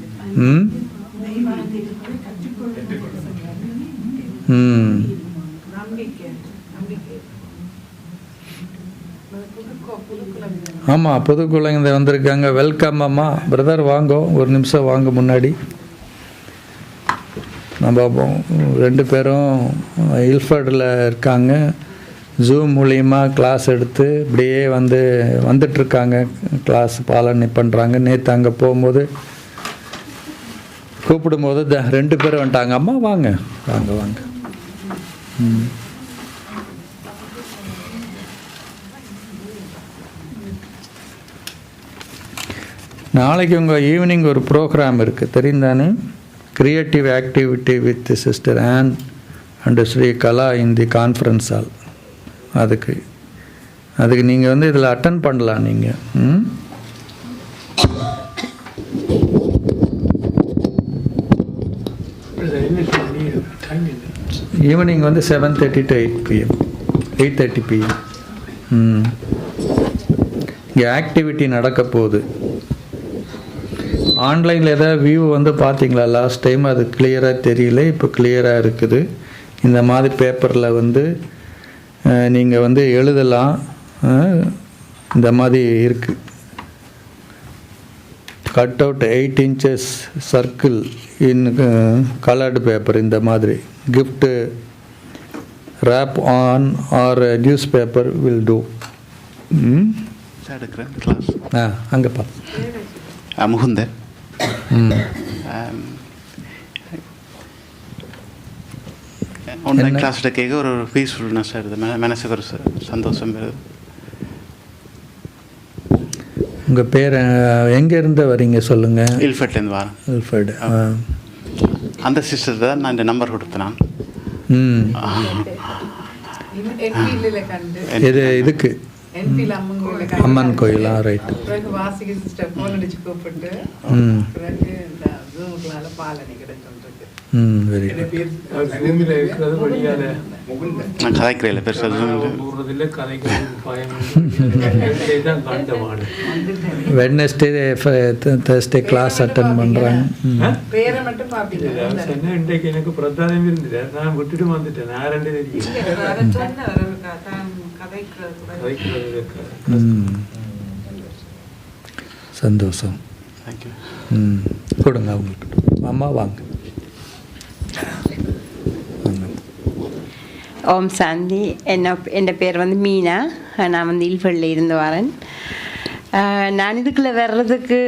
ஆமாம், புது குழந்தை வந்திருக்காங்க. வெல்கம் அம்மா. பிரதர் வாங்கோ, ஒரு நிமிஷம் வாங்க. முன்னாடி நம்ம 2 பேரும் இல்ஃபர்டில் இருக்காங்க. ஜூம் மூலிமா கிளாஸ் எடுத்து இப்படியே வந்துட்டுருக்காங்க. கிளாஸ் பாலனை பண்ணுறாங்க. நேற்று அங்கே போகும்போது கூப்பிடும்போது 2 பேர் வந்துட்டாங்க. அம்மா வாங்க வாங்க வாங்க. நாளைக்கு உங்கள் ஈவினிங் ஒரு ப்ரோக்ராம் இருக்குது தெரியுந்தானே? Creative activity with sister Ann and Srikala in the conference hall. அதுக்கு நீங்கள் இதில் அட்டன் பண்ணலாம். நீங்கள் ஈவினிங் 7:30 to 8 PM 8:30 PM இங்கே ஆக்டிவிட்டி நடக்க போகுது. ஆன்லைனில் ஏதாவது வியூ பார்த்தீங்களா? லாஸ்ட் டைம் அது கிளியராக தெரியல, இப்போ கிளியராக இருக்குது. இந்த மாதிரி பேப்பரில் நீங்கள் எழுதலாம். இந்த மாதிரி இருக்குது. கட் அவுட் 8 inches சர்க்கிள் இன் கலர்டு பேப்பர். இந்த மாதிரி gift wrap on or newspaper will do. அங்கே பா முகுந்தர். ஆன்லைன் கிளாஸ் கேட்க ஒரு பீஸ்ஃபுல்னஸ் இருக்குது. மனசுக்கு ஒரு சந்தோஷம் வருது. உங்கள் பேர் எங்கேருந்து வரீங்க சொல்லுங்கள்? இல்ஃபர்ட்லேருந்து வரேன். இல்ஃபர்ட். அந்த சிஸ்டர் தான் நான் இந்த நம்பர் கொடுத்தேன். நான் இது இதுக்கு அம்மன் கோயிலா? ரைட். Very good. நான் கதைக்கிறேன் வெட்னஸ்டே தேர்ஸ்டே கிளாஸ் அட்டன் பண்ணுறாங்க. எனக்கு பிரதானம் இருந்தது, நான் விட்டுட்டு வந்துட்டேன். சந்தோஷம். தேங்க்யூ. கொடுங்க அவங்களுக்கு. அம்மா வாங்க. ஓம் சாந்தி. என் பேர் வந்து மீனா. நான் வந்து இல்ஃபல்ல இருந்து வரேன். நான் இதுக்குள்ளே வர்றதுக்கு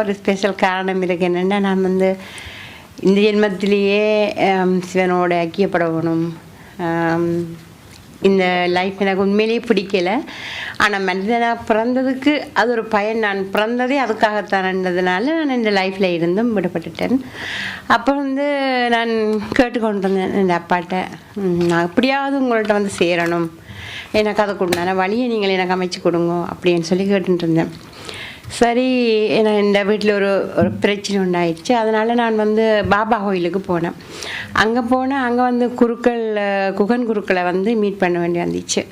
ஒரு ஸ்பெஷல் காரணம் இருக்குது. என்னென்னா, நான் வந்து இந்த ஜென்மத்திலேயே சிவனோட ஐக்கியப்படணும். இந்த லைஃப் எனக்கு உண்மையிலேயே பிடிக்கலை. ஆனால் மனிதனாக பிறந்ததுக்கு அது ஒரு பயன். நான் பிறந்ததே அதுக்காகத்தானன்றதுனால நான் இந்த லைஃப்பில் இருந்தும் விடப்பட்டுட்டேன். அப்போ வந்து நான் கேட்டுக்கொண்டிருந்தேன் என் அப்பாட்ட, நான் எப்படியாவது உங்கள்கிட்ட வந்து சேரணும், எனக்கு அதுக்கு உண்டான வழியை நீங்கள் எனக்கு அமைச்சு கொடுங்க அப்படின்னு சொல்லி கேட்டுருந்தேன். சரி, இந்த வீட்டில் ஒரு பிரச்சனை உண்டாயிடுச்சு. அதனால் நான் வந்து பாபா கோயிலுக்கு போனேன். அங்கே அங்கே வந்து குகன் குருக்களை வந்து மீட் பண்ண வேண்டி வந்துச்சு.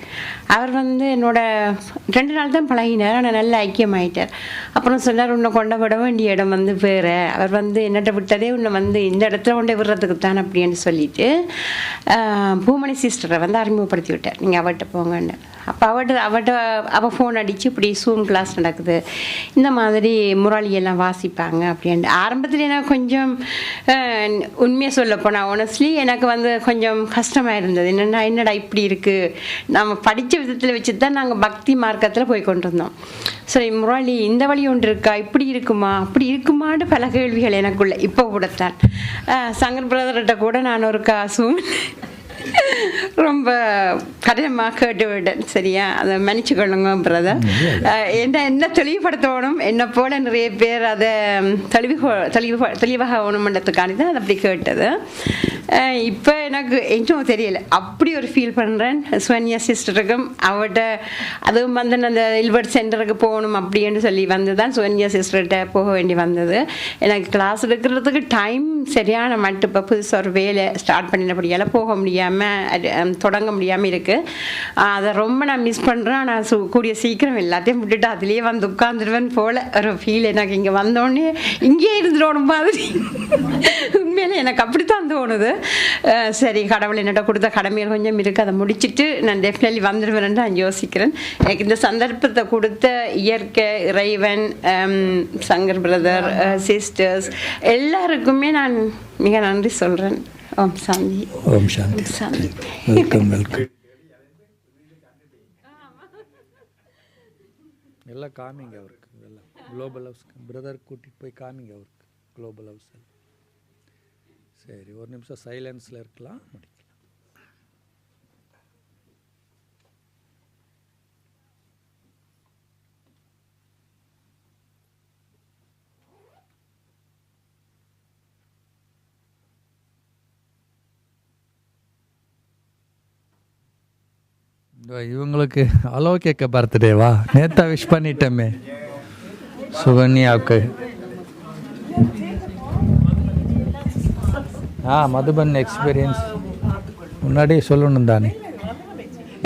அவர் வந்து என்னோட 2 நாள் தான் பழகினார். ஆனால் நல்ல ஐக்கியமாயிட்டார். அப்புறம் சொன்னார், உன்னை கொண்ட விட வேண்டிய இடம் வந்து வேறு. அவர் வந்து என்னட்ட விட்டதே உன்னை வந்து இந்த இடத்துல கொண்டே விடுறதுக்கு தான் அப்படின்னு சொல்லிட்டு பூமணி சிஸ்டரை வந்து அறிமுகப்படுத்தி விட்டார். நீங்கள் அவர்கிட்ட போங்கன்னு. அப்போ அவள் ஃபோன் அடித்து இப்படி Zoom கிளாஸ் நடக்குது, இந்த மாதிரி முரளியெல்லாம் வாசிப்பாங்க அப்படின்ட்டு. ஆரம்பத்தில் எனக்கு கொஞ்சம் உண்மையாக சொல்லப்போனால் ஒனஸ்ட்லி எனக்கு வந்து கொஞ்சம் கஷ்டமாக இருந்தது. என்னடா இப்படி இருக்குது, நம்ம படித்த விதத்தில் வச்சு தான் நாங்கள் பக்தி மார்க்கத்தில் போய் கொண்டு இருந்தோம். சரி, முரளி இந்த வழி ஒன்று இருக்கா, இப்படி இருக்குமா அப்படி இருக்குமான்னு பல கேள்விகள் எனக்குள்ள. இப்போ கூடத்தான் சங்கர் பிரதர்கிட்ட கூட நான் ஒரு காசும் ரொம்ப கடினமாக கேட்டு விட்டேன். சரியா, அதை மன்னிச்சுக்கொள்ளுங்க பிரதர். என்ன தெளிவுபடுத்தணும், என்னை போல நிறைய பேர் அதை தெளிவாக ஆகணுமன்றதுக்காண்டி தான் அதை அப்படி கேட்டது. இப்போ எனக்கு இன்னும் தெரியலை, அப்படி ஒரு ஃபீல் பண்ணுறேன். ஸ்வன்யா சிஸ்டருக்கும் அவர்கிட்ட அதுவும் வந்து அந்த இல்பர்ட் சென்டருக்கு போகணும் அப்படின்னு சொல்லி வந்து தான் ஸ்வன்யா சிஸ்டர்கிட்ட போக வேண்டி வந்தது. எனக்கு கிளாஸ் எடுக்கிறதுக்கு டைம் சரியான மட்டும் இப்போ புதுசாக ஒரு வேலை ஸ்டார்ட் பண்ணினபடியால் போக முடியாமல் தொடங்க முடியாமல் இருக்குது. அதை ரொம்ப நான் மிஸ் பண்ணுறேன். ஆனால் கூடிய சீக்கிரம் எல்லாத்தையும் விட்டுட்டு அதிலேயே வந்து உட்காந்துருவேன் போல் ஒரு ஃபீல் எனக்கு. இங்கே வந்தோடனே இங்கேயே இருந்துடணும் மாதிரி உண்மையிலே எனக்கு அப்படித்தான் தோணுது. சரி, கடவுள் என்னோட கொடுத்த கடமையில் கொஞ்சம் இருக்குது, அதை முடிச்சுட்டு நான் டெஃபினெட்லி வந்துடுவேன் நான் யோசிக்கிறேன். எனக்கு இந்த சந்தர்ப்பத்தை கொடுத்த இயற்கை, இறைவன், சங்கர் பிரதர், சிஸ்டர்ஸ் எல்லாருக்குமே நான் மிக நன்றி சொல்கிறேன். ஓம் சாந்தி. ஓம் சாந்தி. சாந்தி. Welcome welcome. எல்லாம் காமிங்க அவருக்கு. எல்லாம் குளோபல் ஹவுஸ் பிரதர் கூட்டிகிட்டு போய் காமிங்க அவருக்கு குளோபல் ஹவுஸ். சரி, ஒரு நிமிஷம் சைலன்ஸில் இருக்கலாம், முடிக்கலாம். இவங்களுக்கு அலோ கேட்க பர்த்டேவா? நேத்தா விஷ் பண்ணிட்டோமே சுகன்யாவுக்கு. மதுபன் எக்ஸ்பீரியன்ஸ் முன்னாடியே சொல்லணும் தானே.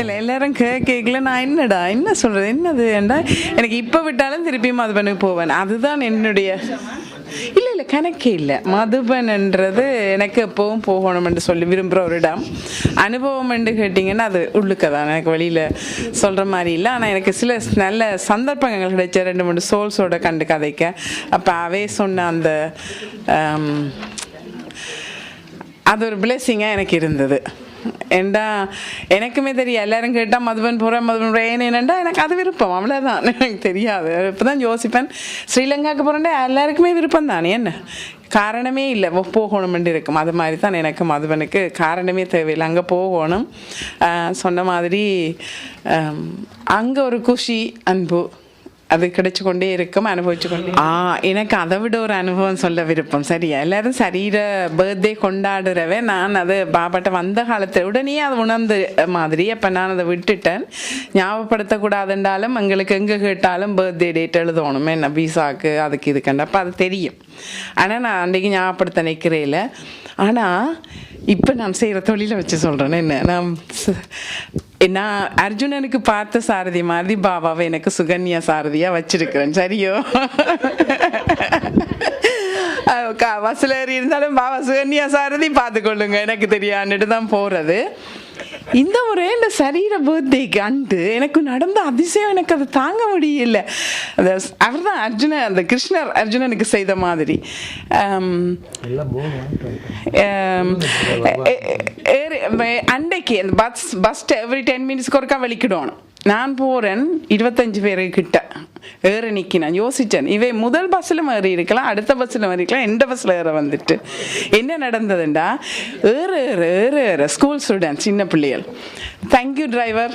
இல்லை, எல்லாரும் கேட்கல. நான் என்ன சொல்கிறது, என்னது ஏண்டா எனக்கு இப்போ விட்டாலும் திருப்பி மதுபனுக்கு போவேன். அதுதான் என்னுடைய இல்லை கணக்கே இல்லை. மதுபன்ன்றது எனக்கு எப்போவும் போகணும்னு சொல்லி விரும்புகிற ஒரு இடம். அனுபவம் என்று கேட்டிங்கன்னா அது உள்ளுக்க தான், எனக்கு வெளியில் சொல்கிற மாதிரி இல்லை. ஆனால் எனக்கு சில நல்ல சந்தர்ப்பங்கள் கிடைச்ச 2-3 சோல்ஸோட கண்டு கதைக்க. அப்போ அவே சொன்ன அந்த அது ஒரு பிளெஸ்ஸிங்காக எனக்கு இருந்தது. ஏண்டா எனக்குமே தெரியும், எல்லாரும் கேட்டால் மதுபன் போகிறேன் என்னென்னா எனக்கு அது விருப்பம், அவ்வளோதான். எனக்கு தெரியாது. இப்போ தான் யோசிப்பேன், ஸ்ரீலங்காவுக்கு போகிறேன்டா எல்லாருக்குமே விருப்பம் தானே, என்ன காரணமே இல்லை போகணுமென்று இருக்கும். அது மாதிரி தான் எனக்கு மதுபனுக்கு காரணமே தேவையில்லை, அங்கே போகணும். சொன்ன மாதிரி அங்கே ஒரு குஷி, அன்பு அது கிடைச்சு கொண்டே இருக்கும், அனுபவிச்சு கொண்டே. எனக்கு அதை விட ஒரு அனுபவம் சொல்ல விருப்பம். சரியா, எல்லாரும் சரீர பர்த்டே கொண்டாடுறவே நான் அது பாபாட்ட வந்த காலத்தை உடனே அதை உணர்ந்த மாதிரி. அப்போ நான் அதை விட்டுட்டேன். ஞாபகப்படுத்தக்கூடாதுன்றாலும் எங்களுக்கு எங்கே கேட்டாலும் பர்த்டே டேட் எழுதணும், என்ன விசாக்கு அதுக்கு இதுக்கண்ட. அப்போ அது தெரியும். ஆனால் நான் அன்றைக்கு ஞாபகப்படுத்த நிற்கிறே இல்லை. ஆனால் இப்போ நான் செய்கிற தொழிலை வச்சு சொல்கிறேன். என்ன, நான் அர்ஜுனனுக்கு பார்த்த சாரதி மாதிரி பாபாவை எனக்கு சுகன்யா சாரதியாக வச்சிருக்கிறேன். சரியோ, பஸ்ஸில் ஏறி இருந்தாலும் பாபா சுகன்யா சாரதி பார்த்துக்கொள்ளுங்க எனக்கு தெரியான்னுட்டு தான் போகிறது. இந்த முறை இந்த சரீர பர்த்டேக்கு அண்டு எனக்கு நடந்த அதிசயம் எனக்கு அதை தாங்க முடியல. அவர் தான் அந்த கிருஷ்ணர் அர்ஜுனனுக்கு செய்த மாதிரி அன்றைக்கு அந்த பஸ் எவ்ரி 10 மினிட்ஸ்க்கு ஒருக்கா வெளிக்கிடணும். நான் போகிறேன் 25 பேருக்கிட்ட ஏற நிற்கி நான் யோசித்தேன், இவை முதல் பஸ்ஸில் ஏறி இருக்கலாம், அடுத்த பஸ்ஸில் ஏறி இருக்கலாம், எந்த பஸ்ஸில் ஏற வந்துட்டு என்ன நடந்ததுண்டா ஏற ஏற ஏற ஏற ஸ்கூல் ஸ்டூடெண்ட் சின்ன பிள்ளைகள் தேங்க்யூ டிரைவர்